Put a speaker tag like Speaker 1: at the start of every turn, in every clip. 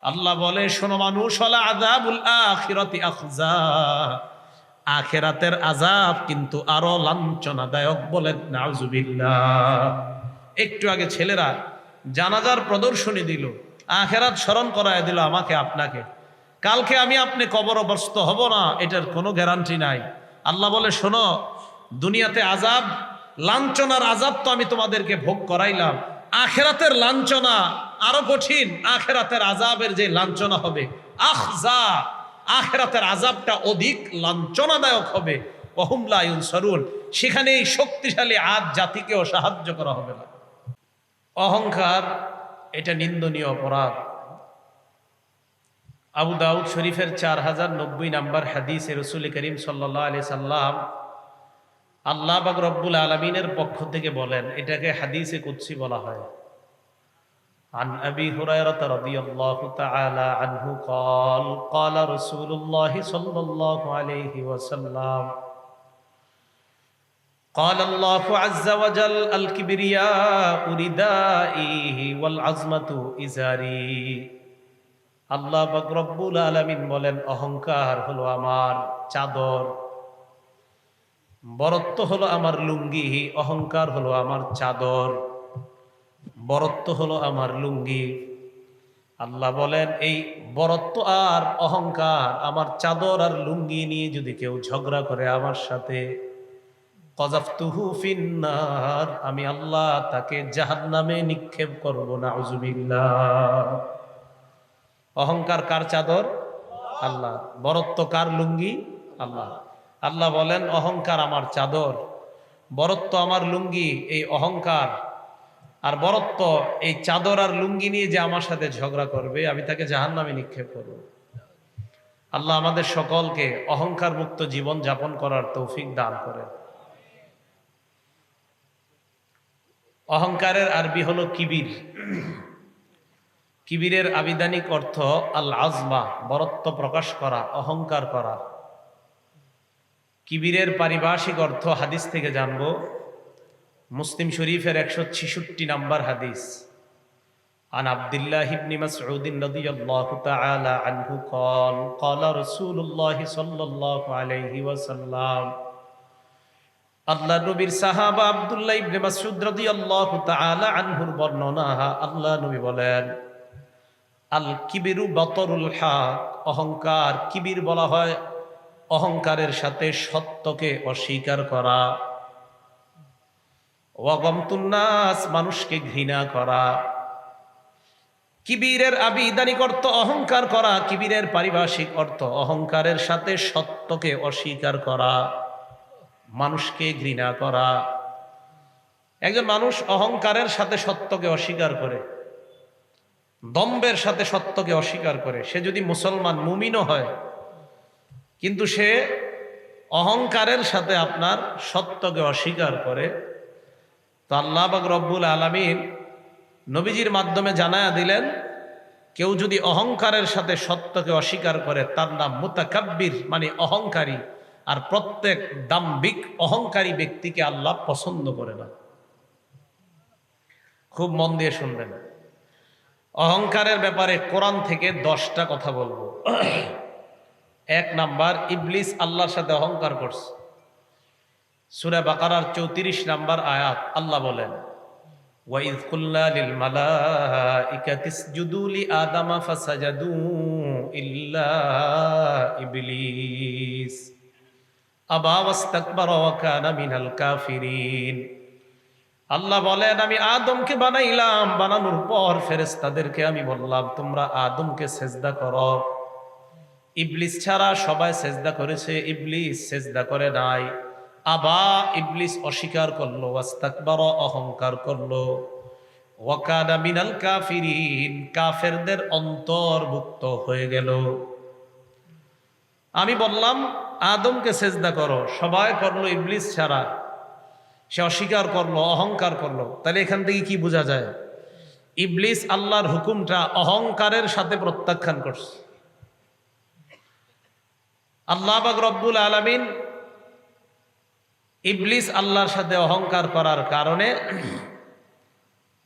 Speaker 1: আল্লাহ বলে, শোনো মানুষ, ওয়ালা আযাবুল আখিরাতি আখজা, আখিরাতের আযাব কিন্তু আরো লাঞ্ছনাদায়ক। বলেন নাউজুবিল্লাহ। একটু আগে ছেলেরা জানাজার প্রদর্শনী দিল, আখিরাত স্মরণ করায় দিল আমাকে আপনাকে। কালকে আমি আপনি কবরগ্রস্ত হব না, এটার কোনো গ্যারান্টি নাই। আল্লাহ বলে, শোনো, দুনিয়াতে আযাব, লাঞ্ছনার আযাব তো আমি তোমাদেরকে ভোগ করাইলাম, আখিরাতের লাঞ্ছনা আরো কঠিন। আখিরাতের আযাবের যে লাঞ্ছনা হবে, আখজা, আখিরাতের আযাবটা অধিক লাঞ্ছনাদায়ক হবে। ওহুম লা ইউনসারুন, সেখানে এই শক্তিশালী আদ জাতিকেও সাহায্য করা হবে না। অহংকার এটা নিন্দনীয় অপরাধ। আবু দাউদ শরীফের 4090 নম্বর হাদিসে রাসূল করিম সাল্লাল্লাহু আলাইহি সাল্লাম আল্লাহ পাক রব্বুল আলামিনের পক্ষ থেকে বলেন, এটাকে হাদিসে কুদসি বলা হয়। عن أبي هريرة رضي الله تعالى عنه قال قال رسول الله صلى الله عليه وسلم قال الله عز وجل الكبرياء ردائي والعظمة إزاري। আল্লাহ পাক রব্বুল আলামিন বলেন, অহংকার হলো আমার চাদর, বরত্ব হলো আমার লুঙ্গি। অহংকার হলো আমার চাদর, বরত্ব হলো আমার লুঙ্গি। আল্লাহ বলেন, এই বরত্ব আর অহংকার, আমার চাদর আর লুঙ্গি নিয়ে যদি কেউ ঝগড়া করে আমার সাথে, কযাফতুহু ফিন্নার, আমি আল্লাহ তাকে জাহান্নামে নিক্ষেপ করব। নাউজুবিল্লাহ। অহংকার কার চাদর? আল্লাহ। বরত্ব কার লুঙ্গি? আল্লাহ। আল্লাহ বলেন, অহংকার আমার চাদর, বরত্ব আমার লুঙ্গি। এই অহংকার আর বরত্ব, এই চাদর আর লুঙ্গি নিয়ে যে আমার সাথে ঝগড়া করবে, আমি তাকে জাহান্নামে নিক্ষেপ করব। আল্লাহ আমাদের সকলকে অহংকার মুক্ত জীবন যাপন করার তৌফিক দান করেন। অহংকারের আরবি হলো কিবির। কিবিরের আবিধানিক অর্থ আল আজমা, বরত্ব প্রকাশ করা, অহংকার করা। কিবিরের পারিভাষিক অর্থ হাদিস থেকে জানবো। মুসলিম শরীফের 166 নম্বর হাদিস। عن عبد الله بن مسعود رضي الله تعالى عنه قال قال رسول الله صلى الله عليه وسلم। আল্লাহ নবীর সাহাবা আব্দুল্লাহ ইবনে মাসউদ রাদিয়াল্লাহু তাআলা আনহুর বর্ণনা। আল্লাহ নবী বলেন, আল কিবিরু বাতরুল হক, অহংকার, কিবির বলা হয় অহংকারের সাথে সত্যকে অস্বীকার করা। ওয়া গামতুন নাস, মানুষকে ঘৃণা করা। কিবিরের আবিধানিক অর্থ অহংকার করা, কিবিরের পারিভাষিক অর্থ অহংকারের সাথে সত্যকে অস্বীকার করা, মানুষকে ঘৃণা করা। একজন মানুষ অহংকারের সাথে সত্যকে অস্বীকার করে, দম্ভের সাথে সত্যকে অস্বীকার করে, সে যদি মুসলমান মুমিনও হয়, কিন্তু সে অহংকারের সাথে আপনার সত্যকে অস্বীকার করে, তো আল্লাহ পাক রব্বুল আলামিন নবীজির মাধ্যমে জানায়া দিলেন, কেউ যদি অহংকারের সাথে সত্যকে অস্বীকার করে, তার নাম মুতাকাব্বির, মানে অহংকারী। আর প্রত্যেক দাম্ভিক অহংকারী ব্যক্তিকে আল্লাহ পছন্দ করে না। খুব মন দিয়ে শুনবেন। অহংকারের ব্যাপারে কোরআন থেকে 10টা কথা বলবো। 1 নাম্বার, ইবলিস আল্লাহর সাথে অহংকার করছে। সূরা বাকারার 34 নাম্বার আয়াত, আল্লাহ বলেন, وَإِذْ قُلْنَا لِلْمَلَائِكَةِ اسْجُدُوا لِآدَمَ فَسَجَدُوا إِلَّا إِبْلِيسَ أَبَى وَاسْتَكْبَرَ وَكَانَ مِنَ الْكَافِرِينَ। আল্লাহ বলেন, আমি আদমকে বানাইলাম, বানানোর পর ফেরেশতাদেরকে আমি বললাম, তোমরা আদমকে সেজদা করো। ইবলিস ছাড়া সবাই সেজদা করেছে, ইবলিস সেজদা করে নাই। আবা, ইবলিস অস্বীকার করলো, ওয়াস্তাকবার, অহংকার করলো, ওয়াকানা মিনাল কাফিরিন, কাফেরদের অন্তর্ভুক্ত হয়ে গেল। আমি বললাম আদমকে সেজদা করো, সবাই করলো, ইবলিস ছাড়া। সে অস্বীকার করলো, অহংকার করলো। তাহলে এখান থেকে কি বোঝা যায়? ইবলিস আল্লাহর হুকুমটা অহংকারের সাথে প্রত্যাখ্যান করছে। আল্লাহ পাক রব্বুল আলামিন ইবলিস আল্লাহর সাথে অহংকার করার কারণে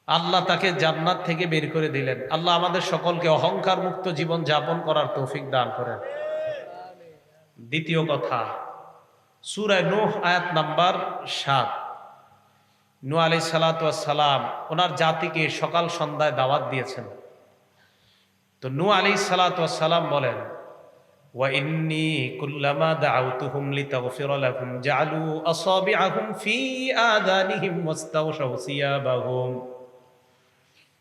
Speaker 1: আল্লাহ তাকে জান্নাত থেকে বের করে দিলেন। আল্লাহ আমাদের সকলকে অহংকার মুক্ত জীবন যাপন করার তৌফিক দান করেন। দ্বিতীয় কথা, সূরা নূহ আয়াত নাম্বার 7। নূহ আলাইহিস সালাতু ওয়াস সালাম ওনার জাতিকে সকাল সন্ধ্যায় দাওয়াত দিয়েছেন। তো নূহ আলাইহিস সালাতু ওয়াস সালাম বলেন, ওয়া ইন্নী কুল্লামা দাআউতুহুম লিতাগফিরা লাহুম জাআলু আসাবিআহুম ফি আযানিহিম ওয়াস্তাগশাউ সিয়াবাহুম।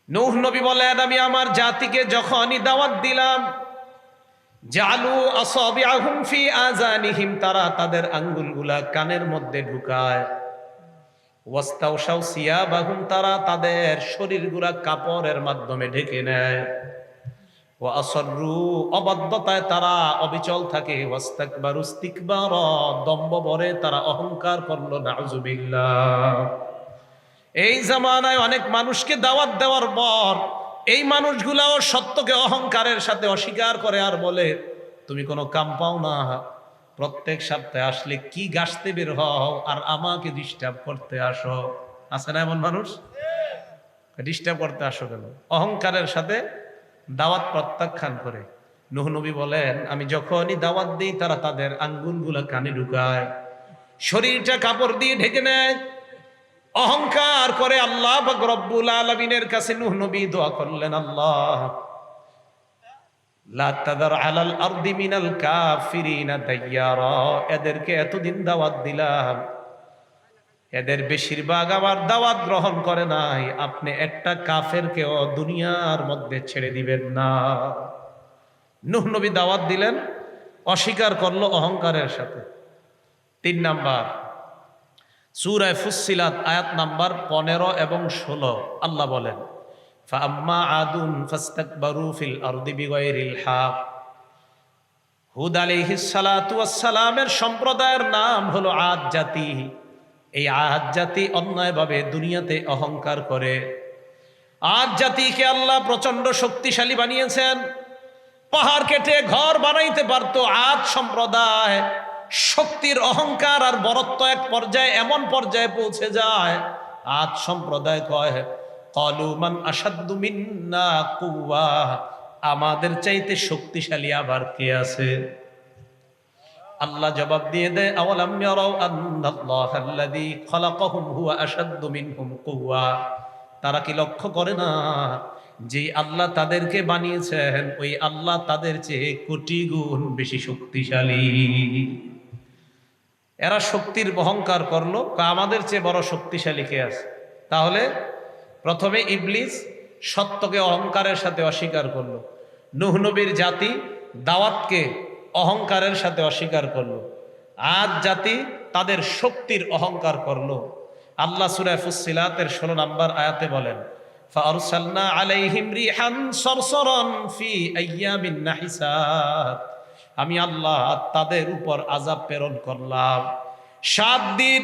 Speaker 1: নূহ নবী বলেন, আমি আমার জাতিকে যখনই দাওয়াত দিলাম, জাআলু আসাবিআহুম ফি আযানিহিম, তারা তাদের আঙ্গুলগুলা কানের মধ্যে ঢুকায়, ওয়াস্তাগশাউ সিয়াবাহুম, তারা তাদের শরীরগুলা কাপড়ের মাধ্যমে ঢেকে নেয়, ওয়া আসররু, অবাধ্যতায় তারা অবিচল থাকে, ওয়াস্তাকবারু ইস্তিকবারা, দম্ভ ভরে তারা অহংকার করলো। নাউযুবিল্লাহ। এই জামানায় অনেক মানুষকে দাওয়াত দেওয়ার পর এই মানুষগুলাও সত্যকে অহংকারের সাথে অস্বীকার করে আর বলে, তুমি কোনো কাম পাও না, প্রত্যেক সপ্তাহে আসলে কি গাছতে বের হও আর আমাকে ডিস্টার্ব করতে আসো। আছে না এমন মানুষ? ডিস্টার্ব করতে আসো কেন? অহংকারের সাথে দাওয়াত প্রত্যাখ্যান করে। নূহ নবী বলেন, আমি যখনই দাওয়াত দিই তারা তাদের আঙ্গুলগুলা কানে ঢুকায়, শরীরটা কাপড় দিয়ে ঢেকে নেয়, অহংকার করে। আল্লাহ পাক রব্বুল আলামিনের কাছে নূহ নবী দোয়া করলেন, আল্লাহ লা তাদার আলাল আরদি মিনাল কাফিরিনা দাইয়ারা, এদেরকে এতদিন দাওয়াত দিলাম, এদের বেশিরভাগ আবার দাওয়াত গ্রহণ করে নাই, আপনি একটা কাফেরকেও দুনিয়ার মধ্যে ছেড়ে দিবেন না। নূহ নবী দাওয়াত দিলেন, অস্বীকার করলো অহংকারের সাথে। 3 নাম্বার, সূরা ফুসসিলাত আয়াত নাম্বার 15 এবং 16, আল্লাহ বলেন, ফাআম্মা আদুন ফাস্তাকবারু ফিল আরদি বিগাইরিল হক। হুদ আলাইহিস সালাতু ওয়াস সালামের সম্প্রদায়ের নাম হলো আদ জাতি। এই আদ জাতি অন্যায়ভাবে দুনিয়াতে অহংকার করে। আদ জাতিকে আল্লাহ প্রচন্ড শক্তিশালী বানিয়েছেন, পাহাড় কেটে ঘর বানাইতে পারত। আদ সম্প্রদায় শক্তির অহংকার আর বরত্ব এক পর্যায়ে, এমন পর্যায়ে পৌঁছে যায়, আদ সম্প্রদায় কয়, ক্বালু মান আশাদ্দু মিন্না কুওয়া, আমাদের চাইতে শক্তিশালী আবার কে আছে? আল্লাহ জবাব দিয়ে দেয়, আওয়ালাম ইয়ারাউ আন্নাল্লাহাল্লাযী খালাকাহুম হুয়া আশাদ্দু মিনহুম কুওয়া, তারা কি লক্ষ্য করে না যে আল্লাহ তাদেরকে বানিয়েছেন ওই আল্লাহ তাদের চেয়ে কোটি গুণ বেশি শক্তিশালী। এরা শক্তির অহংকার করলো, আমাদের চেয়ে বড় শক্তিশালী কে আছে? তাহলে প্রথমে ইবলিস সত্যকে অহংকারের সাথে অস্বীকার করলো, নূহ নবীর জাতি দাওয়াতকে অহংকারের সাথে অস্বীকার করলো, আদ জাতি তাদের শক্তির অহংকার করলো। আল্লাহ সূরা ফুসসিলাতের 16 নম্বর আয়াতে বলেন, ফাআরসালনা আলাইহিম রিহান সরসরান ফি আইয়ামিন নাহিসাত, আমি আল্লাহ তাদের উপর আযাব প্রেরণ করলাম 7 দিন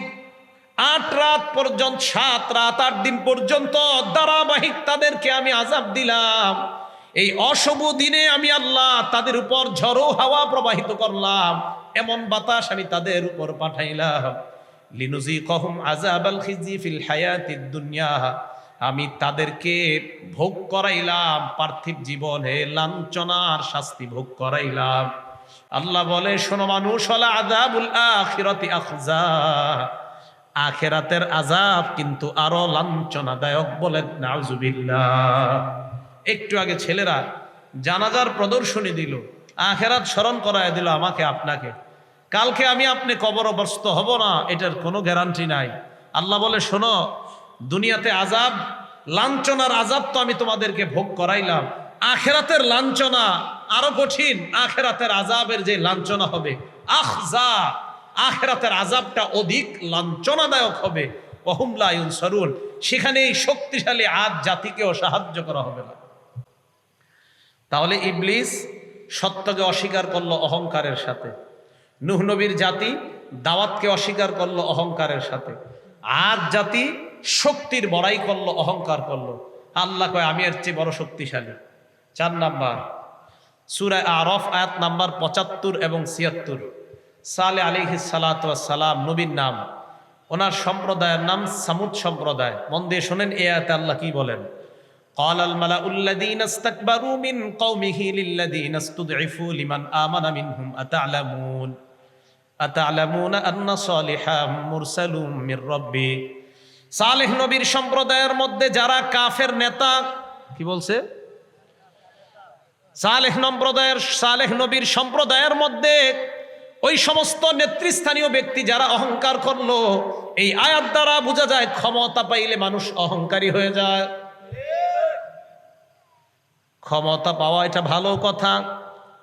Speaker 1: 8 রাত পর্যন্ত, 7 রাত 8 দিন পর্যন্ত ধারাবাহিক তাদেরকে আমি আযাব দিলাম। এই অশুভ দিনে আমি আল্লাহ তাদের উপর ঝড়ো হাওয়া প্রবাহিত করলাম, এমন বাতাস আমি তাদের উপর পাঠাইলাম। লিনুযিকাহুম আযাবাল খিজি ফিল হায়াতিদ দুনিয়া, আমি তাদেরকে ভোগ করাইলাম পার্থিব জীবনে, লাঞ্ছনার শাস্তি ভোগ করাইলাম। আল্লাহ বলে, শোনো মানুষ, ওয়ালা আযাবুল আখিরাতি আখজা, আখিরাতের আযাব কিন্তু আরো লাঞ্ছনাদায়ক। বলেন নাউযুবিল্লাহ। একটু আগে ছেলেরা জানাজার প্রদর্শনী দিল, আখিরাত স্মরণ করায় দিল আমাকে আপনাকে। কালকে আমি আপনি কবরগ্রস্ত হব না, এটার কোনো গ্যারান্টি নাই। আল্লাহ বলে, শোনো, দুনিয়াতে আযাব, লাঞ্ছনার আযাব তো আমি তোমাদেরকে ভোগ করাইলাম, আখিরাতের লাঞ্ছনা আরো কঠিন। আখিরাতের আযাবের যে লাঞ্ছনা হবে, আখজা, আখিরাতের আযাবটা অধিক লাঞ্ছনাদায়ক হবে। ওয়াহুম লা ইউনসারুন, সেখানে এই শক্তিশালী আদ জাতিকেও সাহায্য করা হবে না। তাহলে ইবলিস সত্যকে অস্বীকার করলো অহংকারের সাথে, নূহ নবীর জাতি দাওয়াতকে অস্বীকার করলো অহংকারের সাথে, আদ জাতি শক্তির বড়াই করলো, অহংকার করলো। আল্লাহ কয়, আমি এর চেয়ে বড় শক্তিশালী। 4 নাম্বার, সূরা আরাফ আয়াত নাম্বার 75 এবং 76। সালেহ আলাইহিস সালাতু ওয়াস সালাম নবীর নাম, ওনার সম্প্রদায়ের নাম সামুদ সম্প্রদায়। মন দিয়ে শোনেন এই আয়াতে আল্লাহ কি বলেন। قال الملأ الذين استكبروا من قومه للذين استضعفوا لمن آمن منهم أتعلمون أن صالحا مرسل من ربي। সালেহ নবীর সম্প্রদায়ের মধ্যে যারা কাফের নেতা, কি বলছে, সালেহ নবীর সম্প্রদায়ের মধ্যে ওই সমস্ত নেতৃস্থানীয় ব্যক্তি যারা অহংকার করলো, এই আয়াত দ্বারা বোঝা যায় ক্ষমতা পাইলে মানুষ অহংকারী হয়ে যায়। ক্ষমতা পাওয়া এটা ভালো কথা,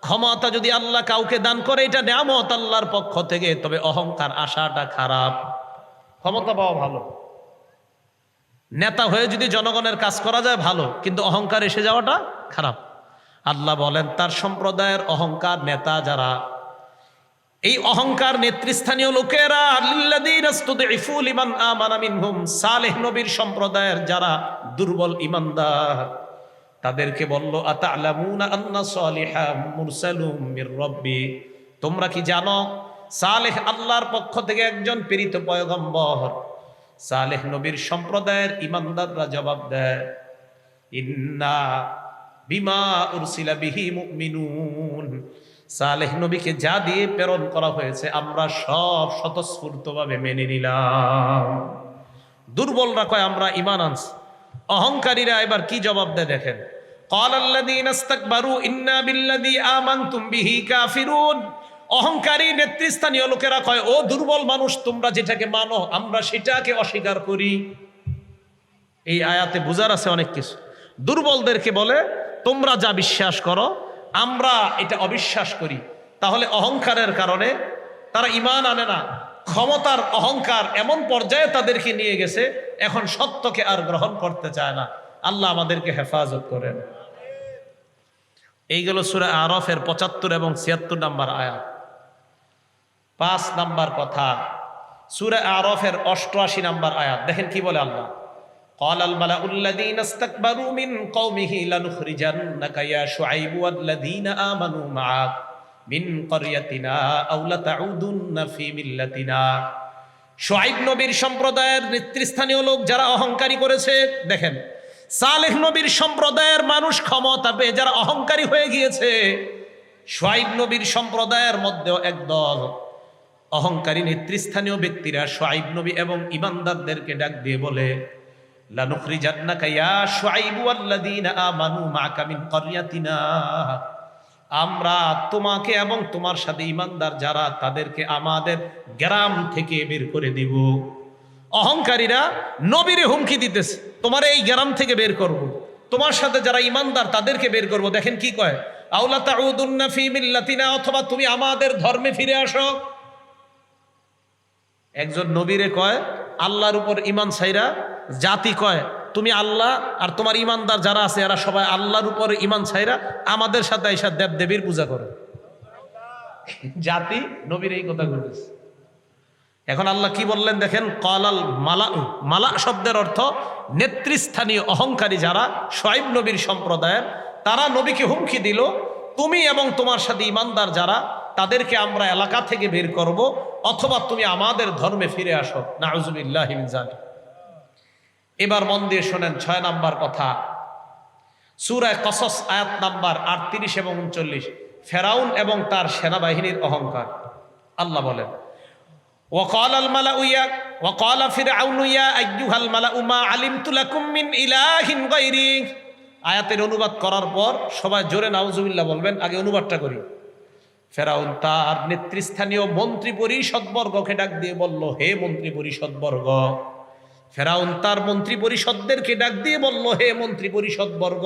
Speaker 1: ক্ষমতা যদি আল্লাহ কাউকে দান করে এটা নিয়ামত আল্লাহর পক্ষ থেকে, তবে অহংকার আসাটা খারাপ। ক্ষমতা পাওয়া ভালো, নেতা হয়ে যদি জনগণের কাজ করা যায় ভালো, কিন্তু অহংকার এসে যাওয়াটা খারাপ। আল্লাহ বলেন তার সম্প্রদায়ের অহংকার নেতা যারা, এই অহংকার নেতৃস্থানীয় লোকেরা, সালেহ নবীর সম্প্রদায়ের যারা দুর্বল ইমানদার, তাদেরকে বলল আতা'লামুনা আন্না সালিহাম মুরসালুম মির রাব্বি, তোমরা কি জানো সালেহ আল্লাহর পক্ষ থেকে একজন প্রেরিত পয়গম্বর। সালেহ নবীর সম্প্রদায়ের ইমানদাররা জবাব দেয়, ইন্না বিমা উরসিলা বিহি মুমিনুন, সালেহ নবীকে যা দিয়ে প্রেরণ করা হয়েছে আমরা সব স্বতঃস্ফূর্তভাবে মেনে নিলাম। দুর্বলরা কয় আমরা ঈমান আনছি, অহংকারীরা এবার কি জবাব দেয় দেখেন। ক্বালাল্লাযীনা ইসতাকবারু ইন্না বিল্লাযী আমানতুম বিহি কাফিরুন। অহংকারী নেতৃস্থানীয় লোকেরা কয়, ও দুর্বল মানুষ, তোমরা যেটাকে মানো আমরা সেটাকে অস্বীকার করি। এই আয়াতে বুঝার আছে অনেক কিছু। দুর্বলদেরকে বলে তোমরা যা বিশ্বাস করো আমরা এটা অবিশ্বাস করি। তাহলে অহংকারের কারণে তারা ঈমান আনে না। ক্ষমতার অহংকার এমন পর্যায়ে তাদেরকে নিয়ে গেছে, এখন সত্যকে আর গ্রহণ করতে চায় না। আল্লাহ আমাদেরকে হেফাজত করেন। এই গেল সূরা আরাফের ৭৫ এবং ৭৬ নম্বর আয়াত। ৫ নম্বর কথা সূরা আরাফের ৮৮ নম্বর আয়াত, দেখেন কি বলে আল্লাহ। قال الملأ الذين استكبروا من قومه لنخرجنك يا شعيب والذين آمنوا معك من قريتنا أو لتعودن في ملتنا। শুআইব নবীর সম্প্রদায়ের নেতৃস্থানীয় লোক যারা অহংকারী করেছে, দেখেন সালেহ নবীর সম্প্রদায়ের মানুষ ক্ষমতা পেয়ে যারা অহংকারী হয়ে গিয়েছে, শুআইব নবীর সম্প্রদায়ের মধ্যেও একদল অহংকারী নেতৃস্থানীয় ব্যক্তিরা শুআইব নবী এবং ঈমানদারদেরকে ডাক দিয়ে বলে, লানুখরিজান্নাকা ইয়া শুআইব ওয়াল্লাযীনা আমানু মা'কা মিন ক্বরিয়াতিনা, আমরা তোমাকে এবং তোমার সাথে ঈমানদার যারা তাদেরকে আমাদের গ্রাম থেকে বের করে দিব। অহংকারীরা নবীরে হুমকি দিতেছে, তোমার এই গ্রাম থেকে বের করব, তোমার সাথে যারা ঈমানদার তাদেরকে বের করব। দেখেন কি কয়, আওলা তাউদুন্না ফি মিল্লাতিনা, অথবা তুমি আমাদের ধর্মে ফিরে আসো। একজন নবীরে কয় আল্লাহর উপর ঈমান ছাইরা, জাতি কয় তুমি আল্লাহ আর তোমার ঈমানদার যারা আছে এরা সবাই আল্লাহর উপর ঈমান ছাইরা আমাদের সাথে এসে দেব দেবীর পূজা করে। জাতি নবীর এই কথা বলেছে। এখন আল্লাহ কি বললেন দেখেন, ক্বালাল মালাউ, মালা শব্দের অর্থ নেতৃস্থানীয় অহংকারী যারা শুআইব নবীর সম্প্রদায়ের, তারা নবীকে হুমকি দিল, তুমি এবং তোমার সাথে ঈমানদার যারা তাদেরকে আমরা এলাকা থেকে বের করব, অথবা তুমি আমাদের ধর্মে ফিরে আসো। নাউযুবিল্লাহি মিন যালিক। এবার মন দিয়ে শোনেন ৬ নাম্বার কথা, সূরা কসস আয়াত নাম্বার ৩৮ এবং ৩৯, ফেরাউন এবং তার সেনাবাহিনীর অহংকার। আল্লাহ বলেন, وقال فرعون يا أيها الملأ ما علمت لكم من إله غيري। আয়াতের অনুবাদ করার পর সবাই জোরে নাউজুবিল্লাহ বলবেন। আগে অনুবাদটা করি। ফেরাউন তার নেতৃস্থানীয় মন্ত্রী পরিষদবর্গকে ডাক দিয়ে বলল, হে মন্ত্রী পরিষদবর্গ। ফেরাউন তার মন্ত্রী পরিষদদেরকে ডাক দিয়ে বলল, হে মন্ত্রী পরিষদবর্গ,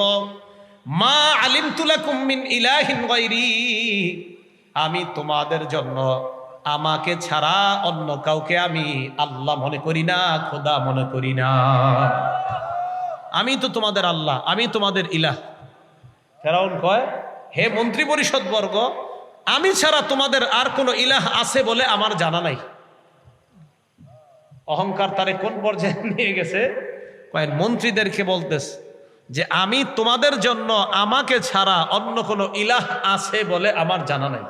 Speaker 1: মা আলিমতু লাকুম মিন ইলাহিন গায়রি, আমি তোমাদের জন্য আমাকে ছাড়া অন্য কাউকে আমি আল্লাহ মনে করি না, খোদা মনে করি না। আমি তো তোমাদের আল্লাহ, আমি তোমাদের ইলাহ। ফেরাউন কয়, হে মন্ত্রী পরিষদবর্গ, আমি ছাড়া তোমাদের আর কোনো ইলাহ আছে বলে আমার জানা নাই। অহংকার তারে কোন পর্যায়ে নিয়ে গেছে, কয়েক মন্ত্রীদেরকে বলতেছে যে আমি তোমাদের জন্য আমাকে ছাড়া অন্য কোনো ইলাহ আছে বলে আমার জানা নাই।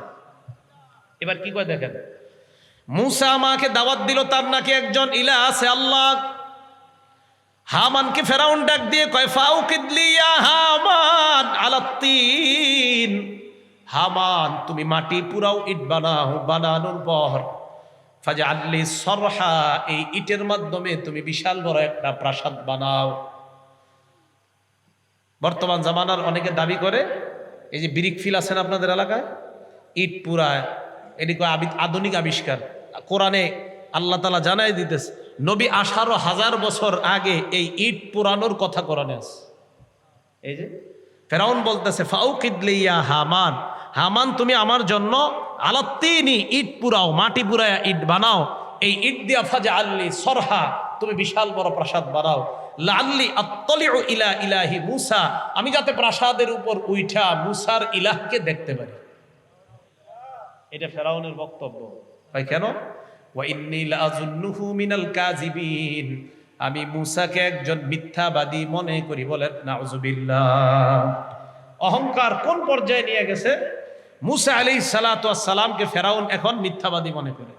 Speaker 1: এবার কি কয় দেখেন, মুসা আমাকে দাওয়াত দিল, তার নাকি একজন ইলাহ আছে, আল্লাহ। হামানকে ফেরাউন ডাক দিয়ে কয় ফাউকিদলি ইয়া হামান আলাত্তিন, হামান তুমি মাটি পুরাও, ইট বানাও, বানানোর পর ফাজআললি সরহা, এই ইটের মাধ্যমে তুমি বিশাল বড় একটা প্রাসাদ বানাও। বর্তমান জামানার অনেকে দাবি করে এই যে ব্রিক ফিল আছেন আপনাদের এলাকায়, ইট পুরায়, এদিকে আধুনিক আবিষ্কার। কোরআনে আল্লাহ তাআলা জানাই দিতেছে নবী 18,000 বছর আগে এই ইট পুরানোর কথা কোরআনে আছে। এই যে ফেরাউন বলতেছে ফাউকিদলি ইয়া হামান, হামান তুমি আমার জন্য আলাত্তিনি, ইট পুরাও, মাটি পুরায়া ইট বানাও, এই ইট দিয়া ফাজআললি সরহা, তুমি বিশাল বড় প্রাসাদ বানাও, লাআল্লি আত্তালিউ ইলা ইলাহি মুসা, আমি যাতে প্রাসাদের উপর উইঠা মুসার ইলাহকে দেখতে পারি। এটা ফেরাউনের বক্তব্য। ভাই কেন? ওয়া ইন্নী লাআযুন্নুহু মিনাল কাযিবিন, আমি মুসাকে একজন মিথ্যাবাদী মনে করি। বলেন নাউযুবিল্লাহ। অহংকার কোন পর্যায়ে নিয়ে গেছে? মুসা আলাইহিস সালাতু ওয়াস সালামকে ফেরাউন এখন মিথ্যাবাদী মনে করে।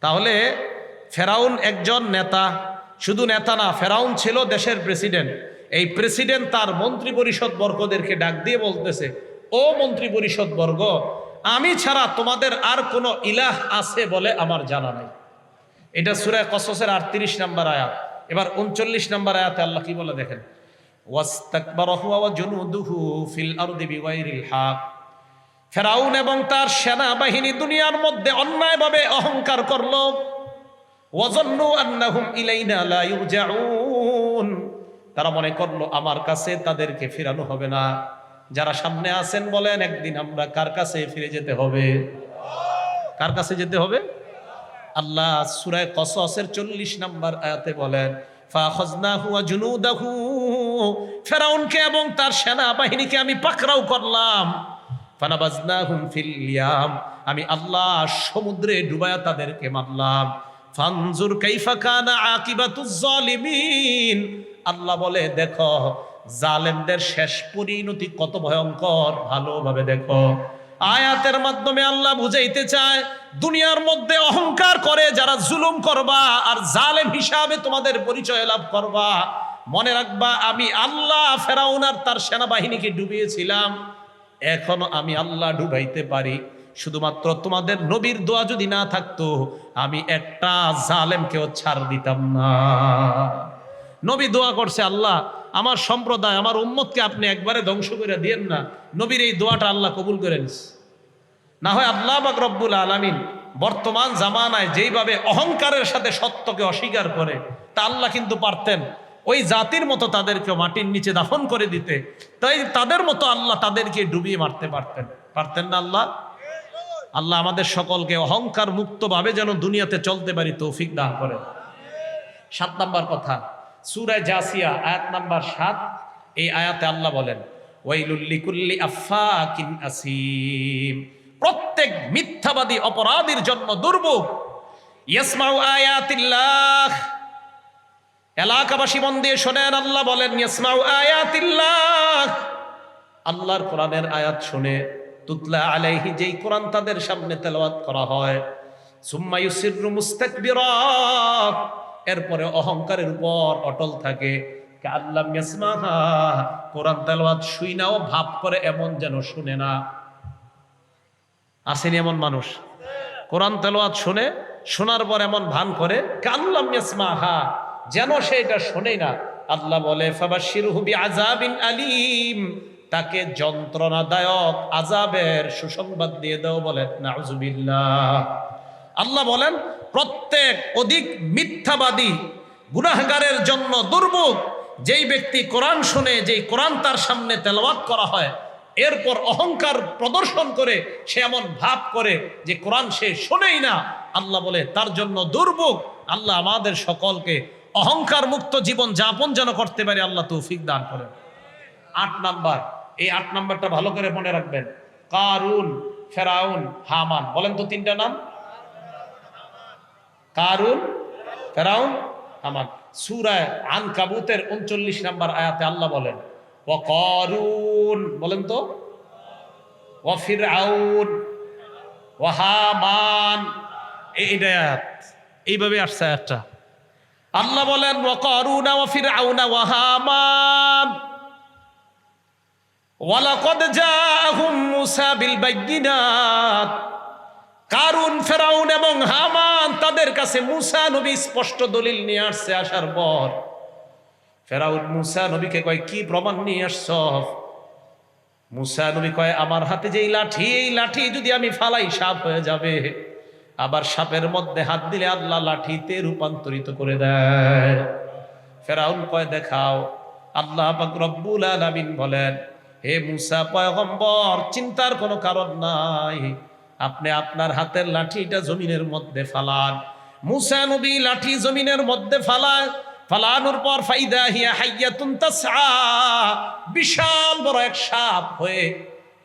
Speaker 1: তাহলে ফেরাউন একজন নেতা, শুধু নেতা না, ফেরাউন ছিল দেশের প্রেসিডেন্ট। এই প্রেসিডেন্ট তার মন্ত্রী পরিষদ বর্গদেরকে ডাক দিয়ে বলতেছে, ও মন্ত্রী পরিষদ বর্গ, আমি ছাড়া তোমাদের আর কোনো ইলাহ আছে বলে আমার জানা নাই। এটা সূরা কসসের 38 নম্বর আয়াত। এবার 39 নম্বর আয়াতে আল্লাহ কি বলে দেখেন, ওয়াস্তাকবারা হুয়া ওয়া জুনুদুহু ফিল আরদি বিগাইরিল হক, ফেরাউন এবং তার সেনাবাহিনী দুনিয়ার মধ্যে অন্যায়ভাবে অহংকার করলো। ওয়াজান্নু আন্নাহুম ইলাইনা লা ইউরজাউন, তারা মনে করলো আমার কাছে তাদেরকে ফেরানো হবে না। যারা সামনে আছেন বলেন একদিন আমরা কার কাছে ফিরে যেতে হবে? কার কাছে যেতে হবে? আল্লাহ সূরা কসসের 40 নম্বর আয়াতে বলেন ফাখাযনাহু ওয়া জুনুদাহু, ফেরাউনকে এবং তার সেনাবাহিনীকে আমি পাকড়াও করলাম। ফানাবাজনাহুম ফিল ইয়াম, আমি আল্লাহ সমুদ্রে ডুবায়া তাদেরকে মারলাম। ফানজুর কাইফা কানা আকিবাতুজ জালিমিন, আল্লাহ বলে দেখো জালেমদের শেষ পরিণতি কত ভয়ঙ্কর, ভালোভাবে দেখো। আয়াতের মাধ্যমে আল্লাহ বুঝাইতে চায় দুনিয়ার মধ্যে অহংকার করে যারা জুলুম করবা আর জালেম হিসাবে তোমাদের পরিচয় লাভ করবা, মনে রাখবা আমি আল্লাহ ফেরাউন আর তার সেনাবাহিনীকে ডুবিয়েছিলাম, এখনো আমি আল্লাহ ডুবাইতে পারি। শুধুমাত্র তোমাদের নবীর দোয়া যদি না থাকতো আমি একটা জালেমকেও ছাড় দিতাম না। নবী দোয়া করছে, আল্লাহ আমার সম্প্রদায় আমার উম্মতকে আপনি একবারে ধ্বংস করে দিয়েন না। নবীর এই দোয়াটা আল্লাহ কবুল করে নিছে। না হয় আল্লাহ পাক রব্বুল আলামিন বর্তমান জামানায় যেইভাবে অহংকারের সাথে সত্যকে অস্বীকার করে, তা আল্লাহ কিন্তু পারতেন ওই জাতির মতো তাদেরকে মাটির নিচে দাফন করে দিতে। তাই তাদের মতো আল্লাহ তাদেরকে ডুবিয়ে মারতে পারতেন, পারতেন না আল্লাহ? আল্লাহ আমাদের সকলকে অহংকার মুক্তভাবে যেন দুনিয়াতে চলতে পারি তৌফিক দান করেন। 7 নাম্বার কথা, সূরা জাসিয়া আয়াত নাম্বার 7, এই আয়াতে আল্লাহ বলেন ওয়াইলুল লিকুল্লি আফফাকিন আসিম, প্রত্যেক মিথ্যাবাদী অপরাধীর জন্য দুর্ভোগ। ইয়াসমাউ আয়াতিল্লাহ, এলাকাবাসী মন দিয়ে শোনেন, আল্লাহ বলেন ইয়াসমাউ আয়াতিল্লাহ, আল্লাহর কোরআনের আয়াত শুনে, তুতলা আলাইহি, যেই কোরআন তাদের সামনে তেলাওয়াত করা হয়, সুম্মা ইউসিররু মুস্তাকবিরা, এরপরে অহংকারের উপর অটল থাকে, কাল্লাম ইয়াসমাহা, কোরআন তেলাওয়াত শুইনাও ভাব করে এমন যেন শুনে না। আসেনি এমন মানুষ? কোরআন তেলাওয়াত শুনে, শোনার পর এমন ভান করে কাল্লাম ইয়াসমাহা, যেন সে এটা শোনেই না। আল্লাহ বলে ফাবাশশিরহু বিআযাবিন আলীম, তাকে যন্ত্রণাদায়ক আযাবের সুসংবাদ দিয়ে দাও। বলে নাউযুবিল্লাহ। আল্লাহ বলেন প্রত্যেক অধিক মিথ্যাবাদী গুনাহগারের জন্য দুর্ভোগ, যেই ব্যক্তি কোরআন শুনে, যেই কোরআন তার সামনে তেলাওয়াত করা হয়, এরপর অহংকার প্রদর্শন করে সে এমন ভাব করে যে কোরআন সে শোনেই না, আল্লাহ বলে তার জন্য দুর্ভোগ। আল্লাহ আমাদের সকলকে অহংকার মুক্ত জীবন যাপন যেন করতে পারে আল্লাহ তৌফিক দান করেন। 8 নাম্বার, এই 8 নাম্বারটা ভালো করে মনে রাখবেন। কারুন, ফেরাউন, হামান। বলেন তো 3টা নাম। কারুন, ফেরাউন, হামান। সূরা আনকাবুতের 39 নাম্বার আয়াতে আল্লাহ বলেন ওয়া কারুন, বলেন তো, ওয়া ফিরআউন, ওয়া হামান, এইটাই আয়াত, এইভাবে আসছে আয়াতটা। আল্লাহ বলেন ওয়া কারুনা ওয়া ফিরআউনা ওয়া হামান ওয়া লাকাদ জাআহুম মূসা বিল বায়িনাত। কারুন, ফেরাউন এবং হামান তাদের কাছে মূসা নবী স্পষ্ট দলিল নিয়ে আসছে। আসার পর ফেরাউন মূসা নবীকে কয়, কি প্রমাণ নিয়ে আসছ? মূসা নবী কয়, আমার হাতে যে লাঠি, এই লাঠি যদি আমি ফালাই সাপ হয়ে যাবে। আবার সাপের মধ্যে হাত দিলে আল্লাহ লাঠিতে রূপান্তরিত করে দেয়। ফেরাউন কয়, দেখাও। আল্লাহ পাক রব্বুল আলামিন বলেন, হে মূসা পয়গম্বর, চিন্তার কোনো কারণ নাই, আপনি আপনার হাতের লাঠিটা জমিনের মধ্যে ফালান। মূসা নবী লাঠি জমিনের মধ্যে ফালানোর পর ফাইদা হিয়া হাইয়াতুন তাসআ, বিশাল বড় এক সাপ হয়ে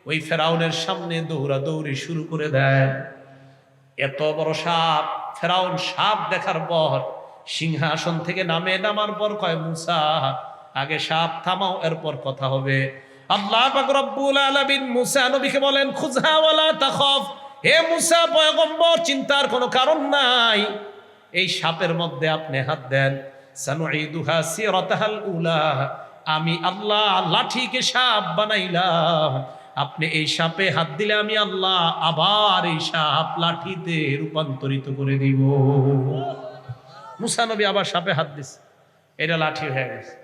Speaker 1: ওই ফেরাউনের সামনে দৌড়াদৌড়ি শুরু করে দেয়। এত বড় সাপ। ফেরাউন সাপ দেখার পর সিংহাসন থেকে নামার পর কয়, মূসা আগে সাপ থামাও, এরপর কথা হবে। আল্লাহ পাক রব্বুল আলামিন মূসা নবীকে বলেন, খুযহা ওয়ালা তাখাফ, হে মূসা পয়গম্বর, চিন্তার কোনো কারণ নাই, এই সাপের মধ্যে আপনি হাত দেন। সানুঈদুহা সিরাতাহাল উলা, আমি আল্লাহ লাঠিকে সাপ বানাইলাম, আপনি এই সাপে হাত দিলে আমি আল্লাহ আবার এই সাপ লাঠিতে রূপান্তরিত করে দিব। মূসা নবী আবার সাপে হাত দিছে, এটা লাঠি হয়ে গেছে।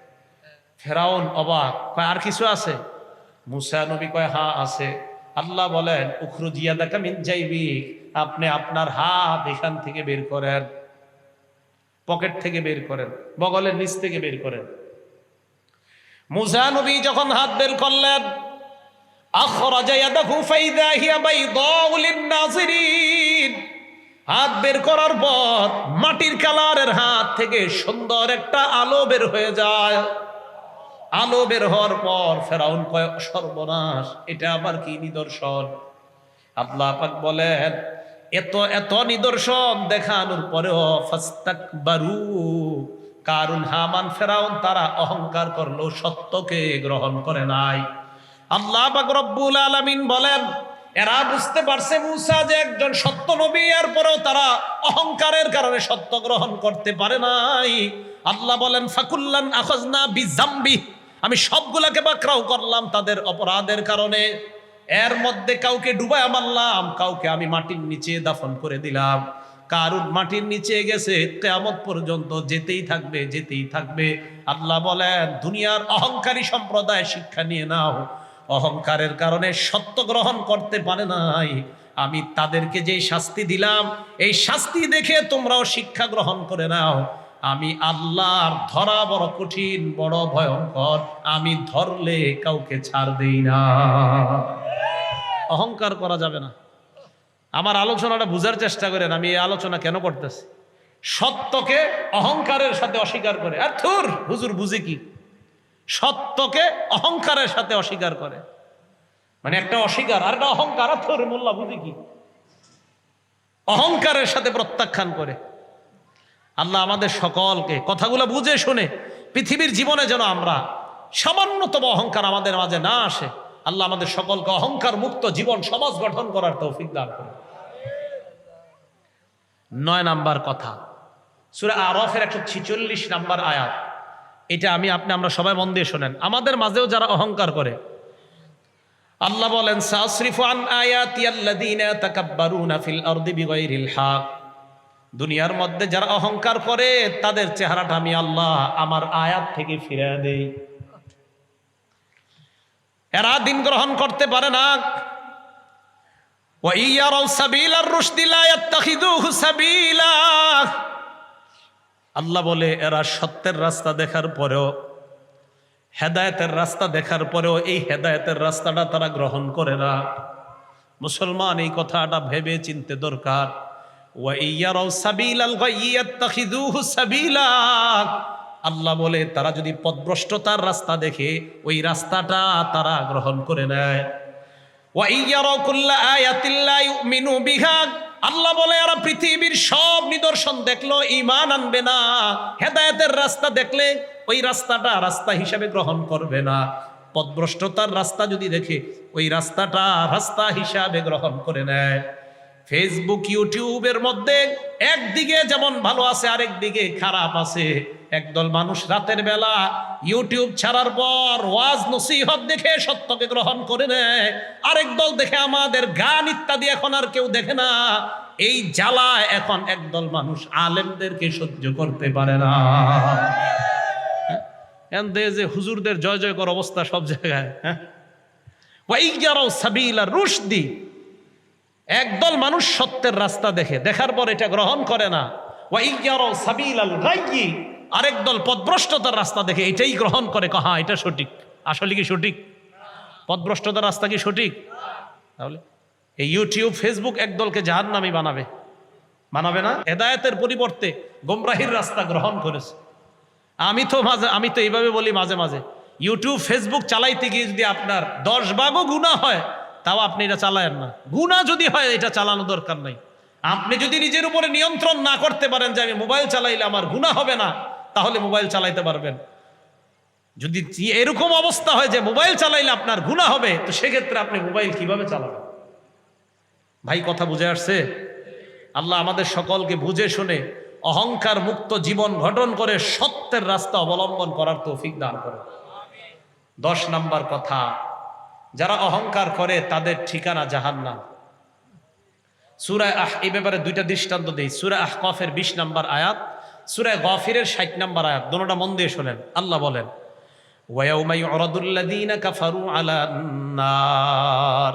Speaker 1: ফেরাউন অবাক, কয় আর কিছু আছে? মূসা নবী কয়, হ্যাঁ আছে। আল্লাহ বলেন, উখরুজ ইয়াদাকা মিন জাইবিক, আপনি আপনার হাত এখান থেকে বের করেন, পকেট থেকে বের করেন, বগলের নিচ থেকে বের করেন। মূসা নবী যখন হাত বের করলেন, আখরাজা ইয়াদাহু ফাইদা হিয়া বাইদাউ লিন-নাযিরিন, হাত বের করার পর মাটির কালারের হাত থেকে সুন্দর একটা আলো বের হয়ে যায়। আলো বের হওয়ার পর ফেরাউন কয়, সর্বনাশ, এটা আবার কি নিদর্শন? আল্লাহ পাক বলেন, এত নিদর্শন দেখানোর পরেও ফাস্তাকবারু, কারুন, হামান, ফেরাউন তারা অহংকার করলো, সত্যকে গ্রহণ করে নাই। আল্লাহ পাক রব্বুল আলামিন বলেন, এরা বুঝতে পারছে মূসা যে একজন সত্য নবী, এরপরেও তারা অহংকারের কারণে সত্য গ্রহণ করতে পারে নাই। আল্লাহ বলেন, ফাকুল্লান আখাযনা বিযামবি, আমি সবগুলাকে পাকড়াও করলাম তাদের অপরাধের কারণে। এর মধ্যে কাউকে ডুবায় মারলাম, কাউকে আমি মাটির নিচে দাফন করে দিলাম। কারুন মাটির নিচে গেছে, কিয়ামত পর্যন্ত যেতেই থাকবে। আল্লাহ বলেন, দুনিয়ার অহংকারী সম্প্রদায় শিক্ষা নিয়ে নাও, অহংকারের কারণে সত্য গ্রহণ করতে পারে নাই, আমি তাদেরকে যে শাস্তি দিলাম, এই শাস্তি দেখে তোমরাও শিক্ষা গ্রহণ করে নাও। আমি আল্লাহর ধরা বড় কঠিন, বড় ভয়ঙ্কর, আমি ধরলে কাউকে ছাড় দেই না। অহংকার করা যাবে না। আমার আলোচনাটা বুঝার চেষ্টা করেন, আমি এই আলোচনা কেন করতেছি। সত্যকে অহংকারের সাথে অস্বীকার করে, আর থুর হুজুর বুঝি কি, সত্যকে অহংকারের সাথে অস্বীকার করে, মানে একটা অস্বীকার আর একটা অহংকার, আর থুর মোল্লা বুঝি কি, অহংকারের সাথে প্রত্যাখ্যান করে। আল্লাহ আমাদের সকলকে কথাগুলো বুঝে শুনে পৃথিবীর জীবনে যেন আমরা সামান্যতম অহংকার আমাদের মাঝে না আসে। আল্লাহ আমাদের সকলকে অহংকার মুক্ত জীবন সমাজ গঠন করার তৌফিক দান করুন। 9 নাম্বার কথা, সূরা আরাফের 146 নাম্বার আয়াত। এটা আমরা সবাই মন দিয়ে শোনেন। আমাদের মাঝেও যারা অহংকার করে, আল্লাহ বলেন, সাসরিফু আন আয়াতি আল্লাযীনা তাকাব্বারুনা ফিল আরদি বিগাইরিল হক, দুনিয়ার মধ্যে যারা অহংকার করে তাদের চেহারাটা আমি আল্লাহ আমার আয়াত থেকে ফিরিয়ে দেই। এরা দিন গ্রহণ করতে পারে না। ওয়া ইয়ারাউ সাবিলার রুশদি লা ইয়াত্তাখিযুহু সাবিলা, আল্লাহ বলে এরা সত্যের রাস্তা দেখার পরেও, হেদায়েতের রাস্তা দেখার পরেও এই হেদায়েতের রাস্তাটা তারা গ্রহণ করে না। মুসলমান এই কথাটা ভেবে চিনতে দরকার। ওয়া ইয়ারাউ সাবিলাল গায়য়ি ইয়াত্তাখিযুহু সাবিলা, আল্লাহ বলে তারা যদি পথভ্রষ্টতার রাস্তা দেখে ওই রাস্তাটা তারা গ্রহণ করে নেয়। ওয়া ইয়ারাউ কুল্লা আয়াতিন লা ইউমিনু বিহা, আল্লাহ বলে এরা পৃথিবীর সব নিদর্শন দেখলো, ঈমান আনবে না। হেদায়েতের রাস্তা দেখলে ওই রাস্তাটা রাস্তা হিসাবে গ্রহণ করবে না। পথভ্রষ্টতার রাস্তা যদি দেখে ওই রাস্তাটা রাস্তা হিসাবে গ্রহণ করে নেয়। ফেসবুক ইউটিউবের মধ্যে একদিকে যেমন ভালো আছে, আরেক দিকে খারাপ আছে। একদল মানুষ রাতের বেলা ইউটিউব ছাড়ার পর ওয়াজ নসিহত দেখে সত্যকে গ্রহণ করে নেয়, আরেক দল দেখে আমাদের গান ইত্যাদি এখন আর কেউ দেখে না। এই জ্বালায় এখন একদল মানুষ আলেমদেরকে সহ্য করতে পারে না। যে হুজুরদের জয় জয়কর অবস্থা সব জায়গায়। একদল মানুষ সত্যের রাস্তা দেখে, দেখার পর এটা গ্রহণ করে না। আরেক দল পথভ্রষ্টতার রাস্তা দেখে এটাই গ্রহণ করে, কহা এটা সঠিক। আসলে কি সঠিক? পথভ্রষ্টতার রাস্তা কি সঠিক? তাহলে এই ইউটিউব ফেসবুক একদলকে জাহান্নামী বানাবে না? হেদায়েতের পরিবর্তে গোমরাহির রাস্তা গ্রহণ করেছে। আমি তো এইভাবে বলি মাঝে মাঝে, ইউটিউব ফেসবুক চালাইতে গিয়ে যদি আপনার 10 ভাগও গুনাহ হয়, তাও আপনি এটা চালায়েন না। গুনাহ যদি হয় এটা চালানো দরকার নাই। আপনি যদি নিজের উপরে নিয়ন্ত্রণ না করতে পারেন যে আমি মোবাইল চালাইলে আমার গুনাহ হবে না, তাহলে মোবাইল চালাইতে পারবেন। যদি এরকম অবস্থা হয় যে মোবাইল চালাইলে আপনার গুনাহ হবে, তো সেক্ষেত্রে আপনি মোবাইল কিভাবে চালাবেন? ভাই কথা বুঝে আসছে? আল্লাহ আমাদের সকলকে বুঝে শুনে অহংকার মুক্ত জীবন গঠন করে সত্যের রাস্তা অবলম্বন করার তৌফিক দান করে। 10 নাম্বার কথা, যারা অহংকার করে তাদের ঠিকানা জাহান্নাম। সূরা এই ব্যাপারে 2টা দৃষ্টান্ত দেই। সূরা আহকাফের 20 নাম্বার আয়াত, সূরা গাফিরের 60 নাম্বার আয়াত, দুটোটা মন দিয়ে শোনেন। আল্লাহ বলেন, ওয়ায়াউমা ইউরাদুল্লাযীনা কাফারু আলান নার,